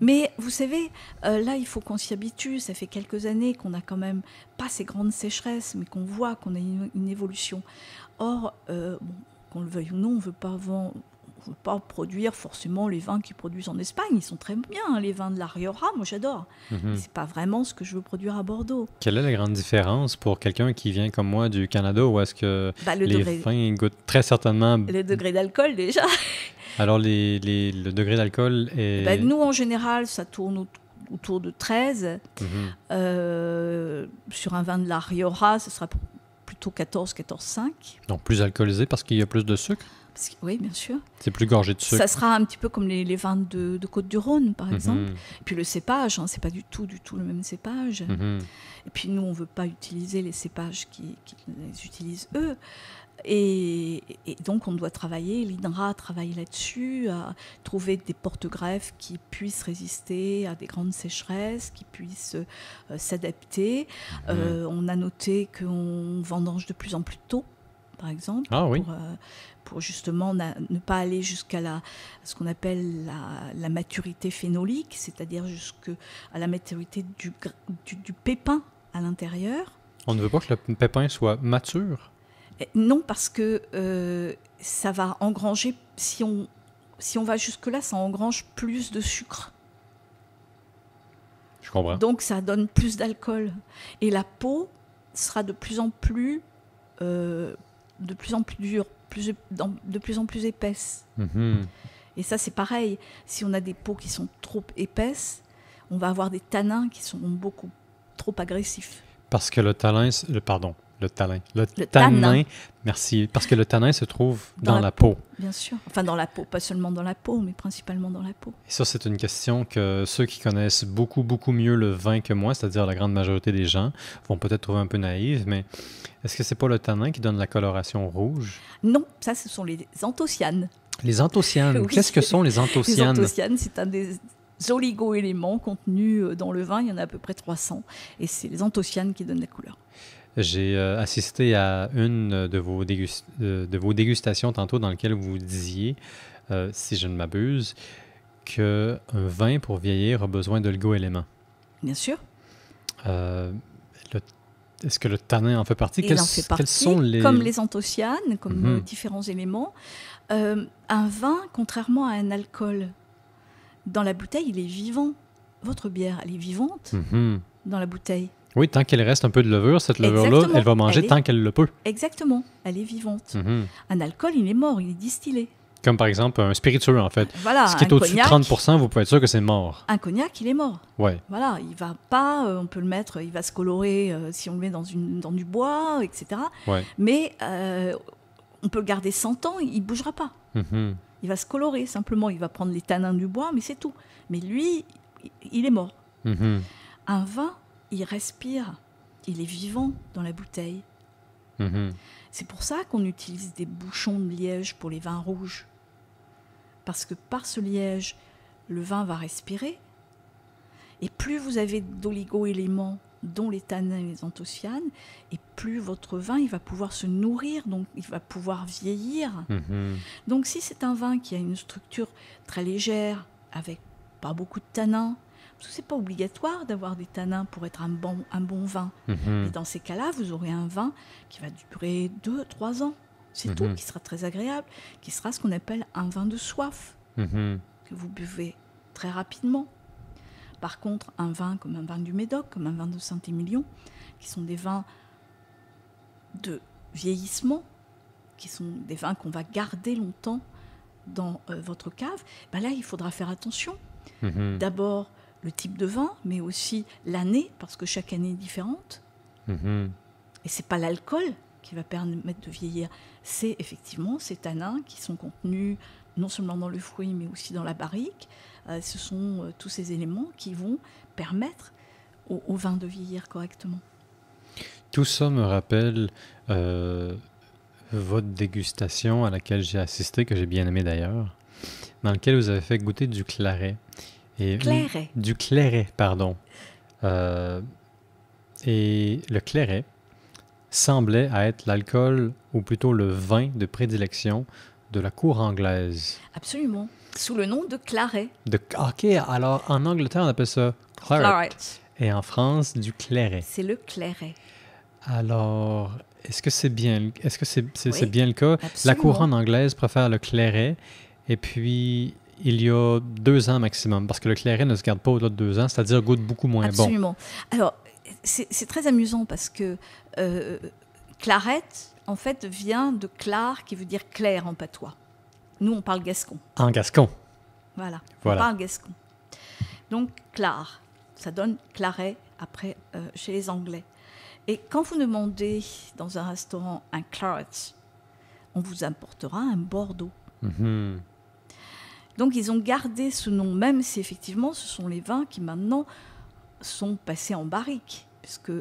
Mais vous savez, là, il faut qu'on s'y habitue. Ça fait quelques années qu'on n'a quand même pas ces grandes sécheresses, mais qu'on voit qu'on a une évolution. Or, qu'on le veuille ou non, on ne veut pas produire forcément les vins qu'ils produisent en Espagne. Ils sont très bien, hein, les vins de la Rioja, moi j'adore. C'est pas vraiment ce que je veux produire à Bordeaux. Quelle est la grande différence pour quelqu'un qui vient comme moi du Canada, où est-ce que les vins goûtent très certainement... Le degré d'alcool déjà. Alors le degré d'alcool est... nous en général, ça tourne autour de 13. Sur un vin de la Rioja, ce sera plutôt 14,5. Donc plus alcoolisé parce qu'il y a plus de sucre? Oui, bien sûr. C'est plus gorgé de sucre. Ça sera un petit peu comme les vins de Côte-du-Rhône, par exemple. Et puis le cépage, c'est pas du tout le même cépage. Et puis nous, on veut pas utiliser les cépages qu'ils utilisent eux. Et donc, on doit travailler, l'INRA travaille là-dessus, à trouver des porte-greffes qui puissent résister à des grandes sécheresses, qui puissent s'adapter. On a noté qu'on vendange de plus en plus tôt, par exemple, pour justement ne pas aller jusqu'à ce qu'on appelle la maturité phénolique, c'est-à-dire jusqu'à la maturité du pépin à l'intérieur. On ne veut pas que le pépin soit mature? Non, parce que ça va engranger, si on va jusque-là, ça engrange plus de sucre. Je comprends. Donc ça donne plus d'alcool. Et la peau sera de plus en plus dure, de plus en plus épaisse. Et ça, c'est pareil. Si on a des peaux qui sont trop épaisses, on va avoir des tanins qui sont beaucoup trop agressifs. Parce que le tanin, merci. Parce que le tanin se trouve dans la peau. Bien sûr. Enfin, dans la peau. Pas seulement dans la peau, mais principalement dans la peau. Et ça, c'est une question que ceux qui connaissent beaucoup, beaucoup mieux le vin que moi, c'est-à-dire la grande majorité des gens, vont peut-être trouver un peu naïve, mais est-ce que c'est pas le tanin qui donne la coloration rouge? Non, ça, ce sont les anthocyanes. Les anthocyanes. Oui. Qu'est-ce que sont les anthocyanes? Les anthocyanes, c'est un des oligo-éléments contenus dans le vin. Il y en a à peu près 300. Et c'est les anthocyanes qui donnent la couleur. J'ai assisté à une de vos dégustations tantôt dans laquelle vous disiez, si je ne m'abuse, qu'un vin pour vieillir a besoin d'oligo-éléments. Bien sûr. Est-ce que le tanin en fait partie? Il en fait partie, comme les anthocyanes, comme différents éléments. Un vin, contrairement à un alcool, dans la bouteille, il est vivant. Votre bière, elle est vivante dans la bouteille. Oui, tant qu'elle reste un peu de levure, cette levure-là, elle va manger tant qu'elle le peut. Exactement, elle est vivante. Un alcool, il est mort, il est distillé. Comme par exemple un spiritueux, en fait. Voilà, ce qui est au-dessus de 30%, vous pouvez être sûr que c'est mort. Un cognac, il est mort. Ouais. Voilà, il va pas, on peut le mettre, il va se colorer si on le met dans du bois, etc. Ouais. Mais on peut le garder 100 ans, il ne bougera pas. Il va se colorer, simplement, il va prendre les tanins du bois, mais c'est tout. Mais lui, il est mort. Un vin, il respire, il est vivant dans la bouteille. C'est pour ça qu'on utilise des bouchons de liège pour les vins rouges. Parce que par ce liège, le vin va respirer. Et plus vous avez d'oligo-éléments dont les tanins et les anthocyanes, et plus votre vin il va pouvoir se nourrir, donc il va pouvoir vieillir. Donc si c'est un vin qui a une structure très légère, avec pas beaucoup de tanins, parce que c'est pas obligatoire d'avoir des tanins pour être un bon vin. Et dans ces cas-là, vous aurez un vin qui va durer 2-3 ans. C'est tout, qui sera très agréable, qui sera ce qu'on appelle un vin de soif, que vous buvez très rapidement. Par contre, un vin comme un vin du Médoc, comme un vin de Saint-Émilion, qui sont des vins de vieillissement, qui sont des vins qu'on va garder longtemps dans votre cave, ben là, il faudra faire attention. D'abord, le type de vin, mais aussi l'année, parce que chaque année est différente. Et c'est pas l'alcool qui va permettre de vieillir, c'est effectivement ces tanins qui sont contenus non seulement dans le fruit, mais aussi dans la barrique. Ce sont tous ces éléments qui vont permettre au vin de vieillir correctement. Tout ça me rappelle votre dégustation à laquelle j'ai assisté, que j'ai bien aimé d'ailleurs, dans laquelle vous avez fait goûter du claret. Du clairet, pardon. Et le clairet semblait être l'alcool, ou plutôt le vin de prédilection de la cour anglaise. Absolument. Sous le nom de claret. OK, alors en Angleterre, on appelle ça claret. Et en France, du clairet. C'est le clairet. Alors, est-ce que c'est bien, Oui, bien le cas? absolument. La couronne anglaise préfère le clairet, et puis il y a 2 ans maximum, parce que le clairet ne se garde pas au-delà de 2 ans, c'est-à-dire goûte beaucoup moins bon. Absolument. Alors, c'est très amusant parce que claret, en fait, vient de clar, qui veut dire clair en patois. Nous, on parle gascon. En gascon. Voilà. On parle gascon. Donc, clar, ça donne claret après chez les Anglais. Et quand vous demandez dans un restaurant un claret, on vous apportera un Bordeaux. Donc, ils ont gardé ce nom, même si effectivement, ce sont les vins qui maintenant sont passés en barrique, puisque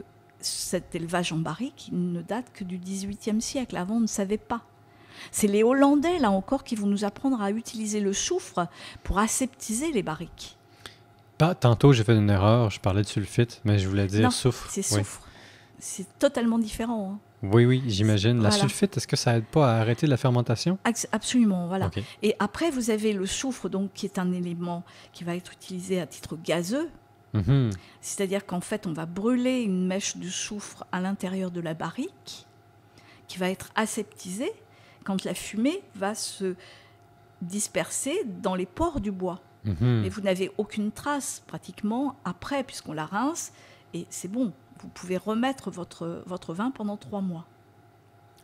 cet élevage en barrique il ne date que du XVIIIe siècle. Avant, on ne savait pas. C'est les Hollandais, là encore, qui vont nous apprendre à utiliser le soufre pour aseptiser les barriques. Tantôt, j'ai fait une erreur, je parlais de sulfite, mais je voulais dire soufre. C'est soufre. C'est totalement différent. Oui, j'imagine. La sulfite, est-ce que ça aide pas à arrêter la fermentation? Absolument, voilà. Okay. Et après, vous avez le soufre, donc, qui est un élément qui va être utilisé à titre gazeux. C'est-à-dire qu'en fait, on va brûler une mèche de soufre à l'intérieur de la barrique, qui va être aseptisée quand la fumée va se disperser dans les pores du bois. Mais vous n'avez aucune trace, pratiquement, après, puisqu'on la rince, et c'est bon. Vous pouvez remettre votre vin pendant 3 mois.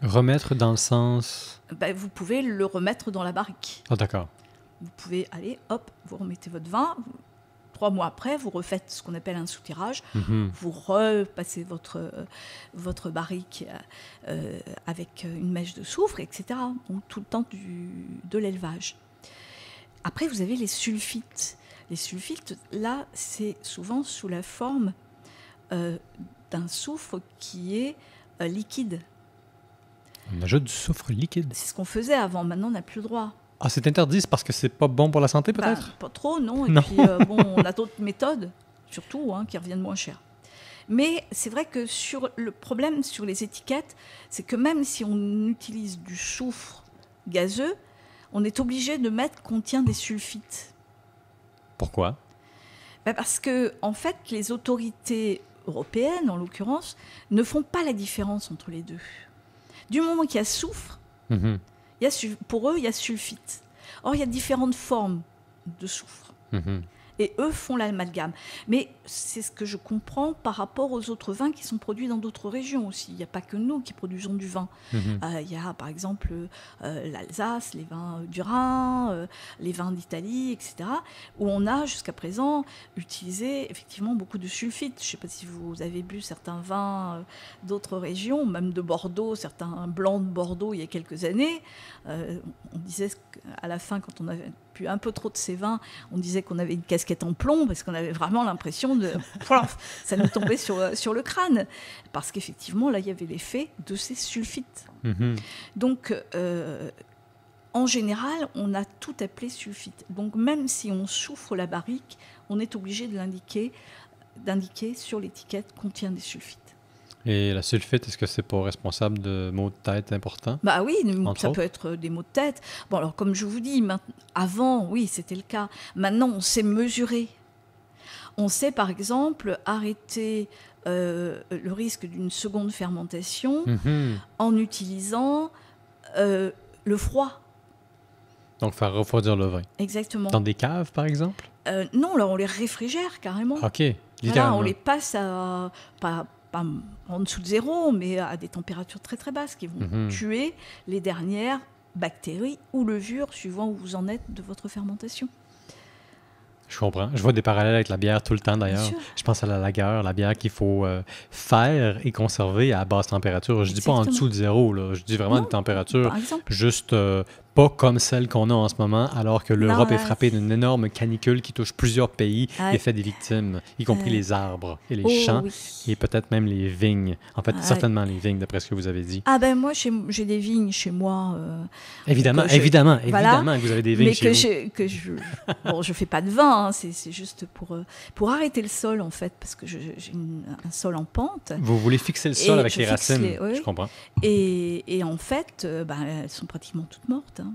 Remettre dans le sens... Vous pouvez le remettre dans la barrique. Ah, d'accord. Vous pouvez aller, hop, vous remettez votre vin. 3 mois après, vous refaites ce qu'on appelle un soutirage. Vous repassez votre barrique avec une mèche de soufre, etc. Donc, tout le temps de l'élevage. Après, vous avez les sulfites. Les sulfites, là, c'est souvent sous la forme d'un soufre qui est liquide. On ajoute du soufre liquide. C'est ce qu'on faisait avant. Maintenant, on n'a plus le droit. Ah, c'est interdit, c'est parce que c'est pas bon pour la santé, peut-être? Pas trop, non. Et puis, on a d'autres méthodes, surtout, qui reviennent moins cher. Mais c'est vrai que le problème sur les étiquettes, c'est que même si on utilise du soufre gazeux, on est obligé de mettre contient des sulfites. Pourquoi? Parce que, en fait, les autorités européennes, en l'occurrence, ne font pas la différence entre les deux. Du moment qu'il y a soufre, pour eux, il y a sulfite. Or, il y a différentes formes de soufre. Et eux font l'amalgame. Mais c'est ce que je comprends par rapport aux autres vins qui sont produits dans d'autres régions aussi. Il n'y a pas que nous qui produisons du vin. Il y a par exemple l'Alsace, les vins du Rhin, les vins d'Italie, etc. Où on a jusqu'à présent utilisé effectivement beaucoup de sulfite. Je ne sais pas si vous avez bu certains vins d'autres régions, même de Bordeaux, certains blancs de Bordeaux il y a quelques années. On disait qu'à la fin, quand on avait bu un peu trop de ces vins, on disait qu'on avait une casquette en plomb parce qu'on avait vraiment l'impression de... ça nous tombait sur le crâne. Parce qu'effectivement, là, il y avait l'effet de ces sulfites. Donc, en général, on a tout appelé sulfite. Donc, même si on soufre la barrique, on est obligé de l'indiquer d'indiquer sur l'étiquette contient des sulfites. Et la sulfite, est-ce que c'est pas responsable de maux de tête importants? Bah oui, ça autres? peut être des maux de tête. Bon, alors comme je vous dis, avant, oui, c'était le cas. Maintenant, on sait mesurer. On sait, par exemple, arrêter le risque d'une seconde fermentation en utilisant le froid. Donc, faire refroidir le vin. Exactement. Dans des caves, par exemple? Non, là, on les réfrigère carrément. OK, littéralement. Voilà, on les passe à... pas en dessous de zéro, mais à des températures très très basses qui vont tuer les dernières bactéries ou levures, suivant où vous en êtes de votre fermentation. Je comprends. Je vois des parallèles avec la bière tout le temps, d'ailleurs. Je pense à la lager, la bière qu'il faut faire et conserver à basse température. Je ne dis pas en dessous de zéro, là. Je dis vraiment des températures juste pas comme celles qu'on a en ce moment, alors que l'Europe est frappée d'une énorme canicule qui touche plusieurs pays et fait des victimes, y compris les arbres et les champs, et peut-être même les vignes. En fait, certainement les vignes, d'après ce que vous avez dit. Ah ben moi, j'ai des vignes chez moi. Évidemment que vous avez des vignes chez vous. Bon, je fais pas de vin, hein, c'est juste pour arrêter le sol, en fait, parce que j'ai un sol en pente. Vous voulez fixer le sol avec les racines, je comprends. Et en fait, elles sont pratiquement toutes mortes. Hein.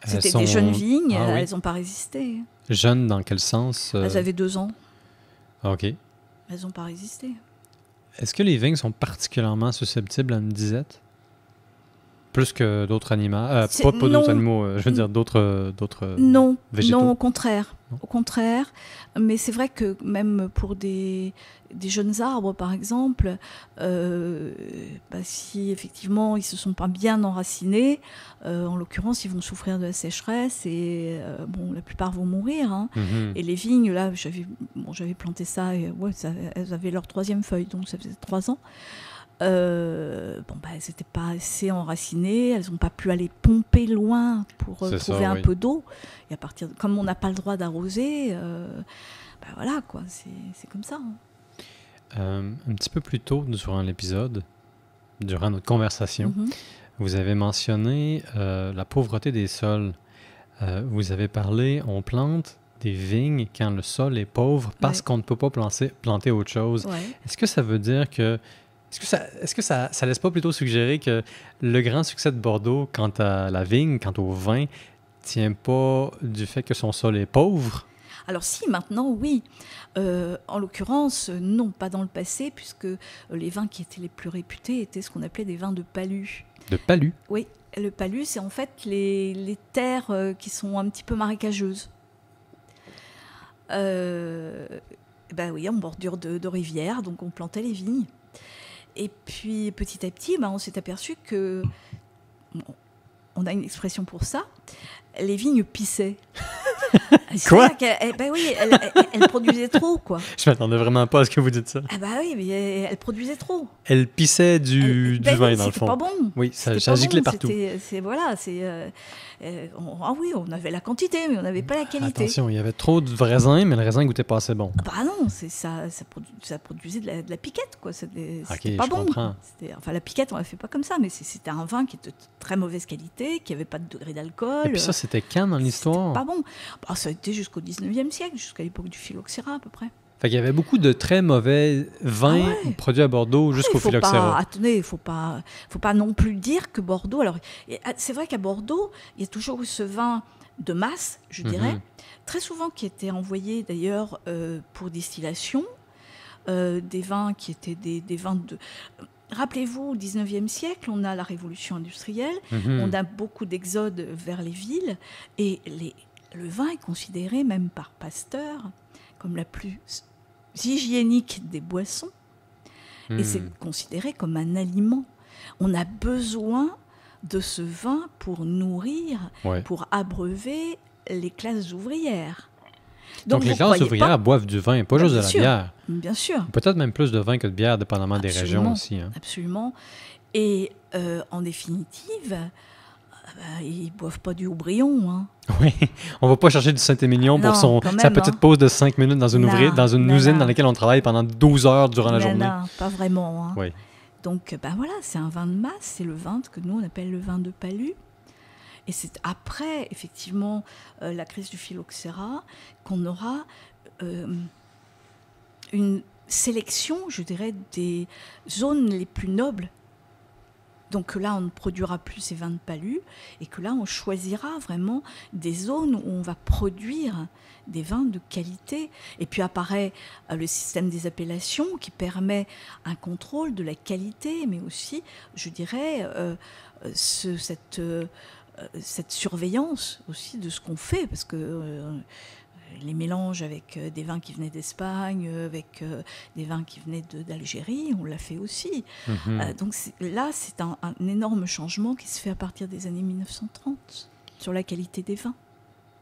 C'était des jeunes vignes, elles n'ont pas résisté. Jeunes dans quel sens? Elles avaient 2 ans. OK. Elles n'ont pas résisté. Est-ce que les vignes sont particulièrement susceptibles à une disette? Plus que d'autres animaux? Pas d'autres animaux, je veux dire d'autres végétaux? Non, au contraire. Non. Au contraire. Mais c'est vrai que même pour des jeunes arbres, par exemple, si effectivement ils ne se sont pas bien enracinés, en l'occurrence, ils vont souffrir de la sécheresse et la plupart vont mourir. Hein. Et les vignes, là, j'avais planté ça, et, elles avaient leur 3e feuille, donc ça faisait 3 ans. Elles n'étaient pas assez enracinées, elles n'ont pas pu aller pomper loin pour trouver un peu d'eau. Et comme on n'a pas le droit d'arroser, voilà, quoi, c'est comme ça. Hein. Un petit peu plus tôt durant l'épisode, durant notre conversation, vous avez mentionné la pauvreté des sols. Vous avez parlé, on plante des vignes quand le sol est pauvre parce qu'on ne peut pas planter autre chose. Est-ce que ça veut dire que Est-ce que ça laisse pas plutôt suggérer que le grand succès de Bordeaux quant à la vigne, quant au vin, tient pas du fait que son sol est pauvre? Alors si, maintenant, oui. En l'occurrence, non, pas dans le passé, puisque les vins qui étaient les plus réputés étaient ce qu'on appelait des vins de palu. De palu? Oui, le palu, c'est en fait les terres qui sont un petit peu marécageuses. Oui, en bordure de rivière, donc on plantait les vignes. Et puis, petit à petit, on s'est aperçu que, on a une expression pour ça, les vignes pissaient. Quoi? Elles produisaient trop, quoi. Je m'attendais vraiment pas à ce que vous dites ça. Oui, mais elles produisaient trop. Elles pissaient du vin, dans le fond. C'était pas bon. Oui, ça giclait partout. On avait la quantité, mais on n'avait pas la qualité. Attention, il y avait trop de raisin, mais le raisin goûtait pas assez bon. Non, ça produisait de la piquette, quoi. C'était pas bon. Comprends. La piquette, on la fait pas comme ça, mais c'était un vin qui était de très mauvaise qualité, qui avait pas de degré d'alcool. Et puis ça, c'était quand dans l'histoire? C'était pas bon. Ça a été jusqu'au 19e siècle, jusqu'à l'époque du phylloxéra, à peu près. Fait qu'il y avait beaucoup de très mauvais vins produits à Bordeaux jusqu'au phylloxéra. Attendez, il faut pas non plus dire que Bordeaux... Alors, c'est vrai qu'à Bordeaux, il y a toujours eu ce vin de masse, je dirais, très souvent qui était envoyé d'ailleurs pour distillation, des vins qui étaient des vins de... Rappelez-vous, au 19e siècle, on a la révolution industrielle, on a beaucoup d'exodes vers les villes, et le vin est considéré, même par Pasteur, comme la plus hygiénique des boissons, et c'est considéré comme un aliment. On a besoin de ce vin pour nourrir, pour abreuver les classes ouvrières. Donc les classes ouvrières boivent du vin, pas juste de la bière. Bien sûr. Peut-être même plus de vin que de bière, dépendamment des régions aussi. Hein. Absolument. Et en définitive... ils ne boivent pas du Houbrion. Hein. Oui, on ne va pas chercher du Saint-Émilion pour sa petite pause de 5 minutes dans une usine dans laquelle on travaille pendant 12 heures durant la journée. Non, pas vraiment. Hein. Oui. Donc, voilà, c'est un vin de masse, c'est le vin que nous, on appelle le vin de palu. Et c'est après, effectivement, la crise du phylloxéra, qu'on aura une sélection, je dirais, des zones les plus nobles. Donc là, on ne produira plus ces vins de Palu et que là, on choisira vraiment des zones où on va produire des vins de qualité. Et puis apparaît le système des appellations qui permet un contrôle de la qualité, mais aussi, je dirais, cette surveillance aussi de ce qu'on fait, parce que les mélanges avec des vins qui venaient d'Espagne, avec des vins qui venaient d'Algérie, on l'a fait aussi. Donc là, c'est un énorme changement qui se fait à partir des années 1930 sur la qualité des vins.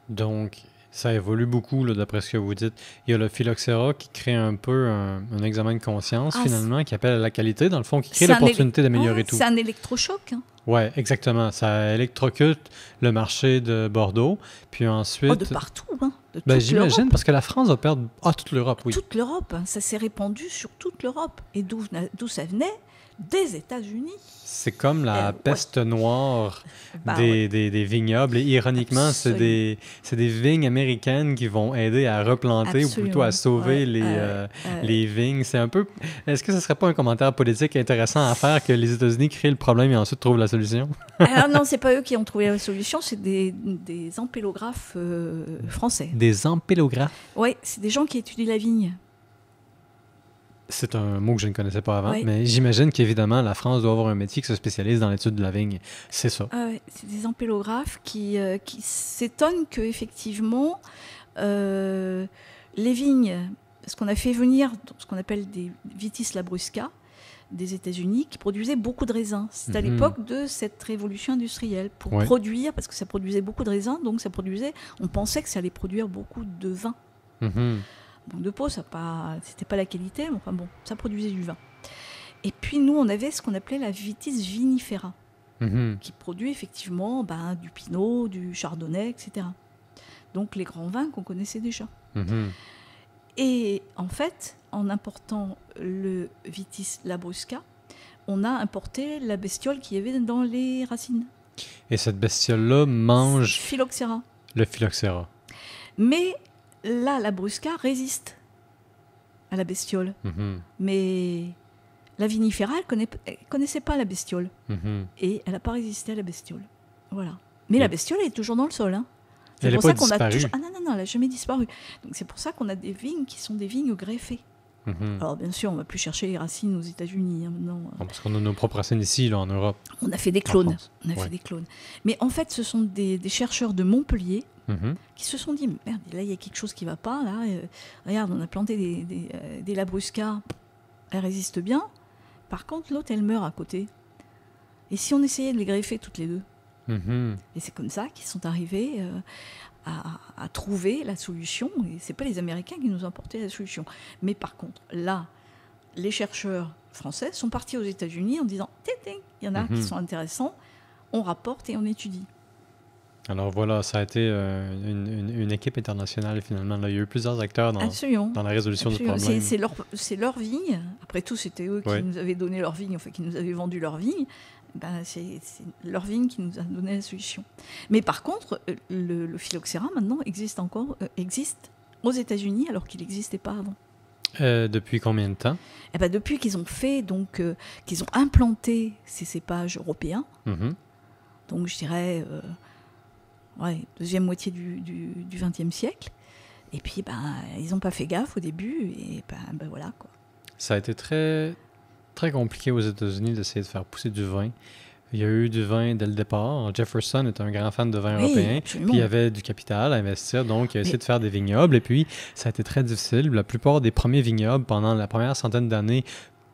Donc, ça évolue beaucoup, là, d'après ce que vous dites. Il y a le phylloxéra qui crée un peu un examen de conscience, finalement, qui appelle à la qualité, dans le fond, qui crée l'opportunité d'améliorer tout. C'est un électrochoc. Hein. Oui, exactement. Ça électrocute le marché de Bordeaux. Puis ensuite... de partout, hein. J'imagine, parce que la France va perdre toute l'Europe, oui. Toute l'Europe, hein. Ça s'est répandu sur toute l'Europe. Et d'où ça venait? Des États-Unis. C'est comme la peste noire des vignobles. Et ironiquement, c'est des vignes américaines qui vont aider à replanter ou plutôt à sauver les vignes. C'est un peu... Est-ce que ce ne serait pas un commentaire politique intéressant à faire que les États-Unis créent le problème et ensuite trouvent la solution? Alors non, c'est pas eux qui ont trouvé la solution, c'est des ampélographes français. Des ampélographes? Oui, c'est des gens qui étudient la vigne. C'est un mot que je ne connaissais pas avant, mais j'imagine qu'évidemment, la France doit avoir un métier qui se spécialise dans l'étude de la vigne. C'est ça. C'est des ampélographes qui s'étonnent qu'effectivement, les vignes, parce qu'on a fait venir ce qu'on appelle des vitis labrusca des États-Unis, qui produisaient beaucoup de raisins. C'est à l'époque de cette révolution industrielle, pour produire, parce que ça produisait beaucoup de raisins, donc on pensait que ça allait produire beaucoup de vin. Bon, de peau, c'était pas la qualité, mais enfin bon, ça produisait du vin. Et puis nous, on avait ce qu'on appelait la vitis vinifera, qui produit effectivement du pinot, du chardonnay, etc. Donc les grands vins qu'on connaissait déjà. Et en fait, en important le vitis labrusca, on a importé la bestiole qu'il y avait dans les racines. Et cette bestiole-là mange... Phylloxéra. Le phylloxéra. Mais la labrusca résiste à la bestiole. Mais la vinifera, elle connaissait pas la bestiole. Et elle n'a pas résisté à la bestiole. Voilà. Mais la bestiole est toujours dans le sol. Hein. Elle n'est pas disparue. Ah non, elle n'a jamais disparu. Donc c'est pour ça qu'on a des vignes qui sont des vignes greffées. Alors bien sûr, on ne va plus chercher les racines aux États-Unis. Hein, maintenant. Parce qu'on a nos propres racines ici, là, en Europe. On a fait des clones. Mais en fait, ce sont des chercheurs de Montpellier qui se sont dit, merde, là, il y a quelque chose qui ne va pas. Là. Regarde, on a planté des labruscas, elles résistent bien. Par contre, l'autre, elle meurt à côté. Et si on essayait de les greffer toutes les deux? Et c'est comme ça qu'ils sont arrivés à trouver la solution. Et ce n'est pas les Américains qui nous ont apporté la solution. Mais par contre, là, les chercheurs français sont partis aux États-Unis en disant, il y en a qui sont intéressants, on rapporte et on étudie. Alors voilà, ça a été une équipe internationale finalement. Là, il y a eu plusieurs acteurs dans la résolution du problème. C'est leur vigne. Après tout, c'était eux qui nous avaient donné leur vigne, enfin qui nous avaient vendu leur vigne. C'est leur vigne qui nous a donné la solution. Mais par contre, le phylloxéra maintenant existe aux États-Unis alors qu'il n'existait pas avant. Depuis combien de temps? Depuis qu'ils ont fait qu'ils ont implanté ces cépages européens. Donc je dirais deuxième moitié du XXe siècle. Et puis ils n'ont pas fait gaffe au début et voilà quoi. Ça a été très très compliqué aux États-Unis d'essayer de faire pousser du vin. Il y a eu du vin dès le départ. Jefferson est un grand fan de vin européen. Absolument. Puis il y avait du capital à investir, donc il a essayé de faire des vignobles. Et puis, ça a été très difficile. La plupart des premiers vignobles, pendant la première centaine d'années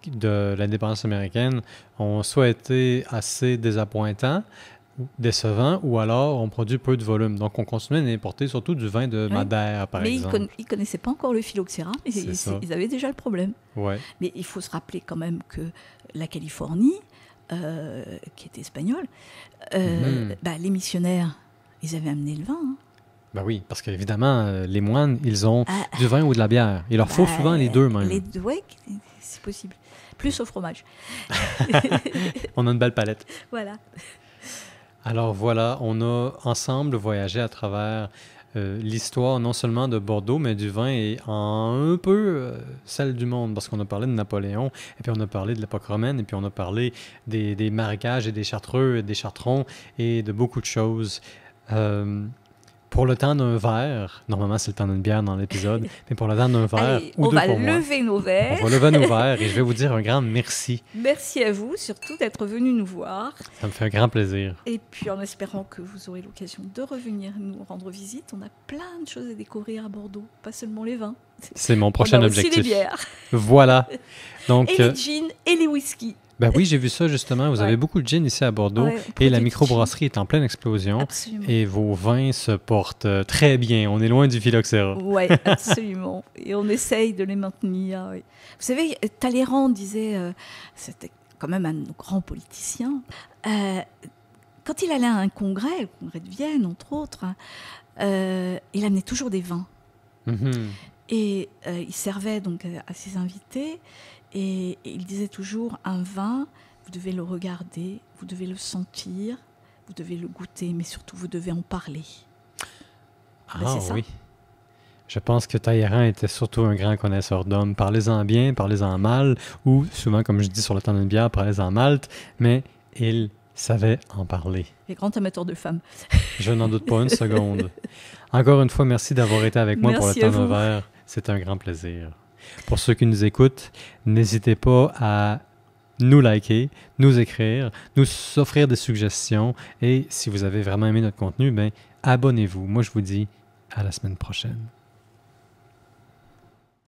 de l'indépendance américaine, ont soit été assez déappointants, décevants, ou alors on produit peu de volume. Donc, on continuait d'importer surtout du vin de Madère, par exemple. Mais ils ne connaissaient pas encore le phylloxéra, mais ils avaient déjà le problème. Ouais. Mais il faut se rappeler quand même que la Californie, qui était espagnole, les missionnaires, ils avaient amené le vin. Hein. Oui, parce qu'évidemment, les moines, ils ont du vin ou de la bière. Il leur faut souvent les deux, même. Oui, c'est possible. Plus au fromage. On a une belle palette. Voilà. Alors voilà, on a ensemble voyagé à travers l'histoire non seulement de Bordeaux, mais du vin et en un peu celle du monde, parce qu'on a parlé de Napoléon, et puis on a parlé de l'époque romaine, et puis on a parlé des marécages et des chartreux et des chartrons et de beaucoup de choses. Pour le temps d'un verre, normalement c'est le temps d'une bière dans l'épisode, mais pour le temps d'un verre, Allez, ou on deux va pour moi, lever nos verres. on va lever nos verres et je vais vous dire un grand merci. Merci à vous, surtout d'être venu nous voir. Ça me fait un grand plaisir. Et puis en espérant que vous aurez l'occasion de revenir nous rendre visite, on a plein de choses à découvrir à Bordeaux, pas seulement les vins. C'est mon prochain on a objectif. aussi les bières. Voilà. Donc, et les gins et les whiskies. Ben oui, j'ai vu ça justement. Vous avez beaucoup de gin ici à Bordeaux et la microbrasserie est en pleine explosion. Absolument. Et vos vins se portent très bien. On est loin du phylloxéra. Oui, absolument. Et on essaye de les maintenir. Oui. Vous savez, Talleyrand disait, c'était quand même un de nos grands politiciens, quand il allait à un congrès, le congrès de Vienne entre autres, il amenait toujours des vins. Mm-hmm. Et il servait donc à ses invités. Et il disait toujours, un vin, vous devez le regarder, vous devez le sentir, vous devez le goûter, mais surtout vous devez en parler. Ah oui. Je pense que Talleyrand était surtout un grand connaisseur d'hommes. Parlez-en bien, parlez-en mal, ou souvent, comme je dis sur le temps d'une bière, parlez-en malte, mais il savait en parler. Et grand amateur de femmes. Je n'en doute pas une seconde. Encore une fois, merci d'avoir été avec moi pour le temps d'un verre. C'est un grand plaisir. Pour ceux qui nous écoutent, n'hésitez pas à nous liker, nous écrire, nous offrir des suggestions. Et si vous avez vraiment aimé notre contenu, ben, abonnez-vous. Moi, je vous dis à la semaine prochaine.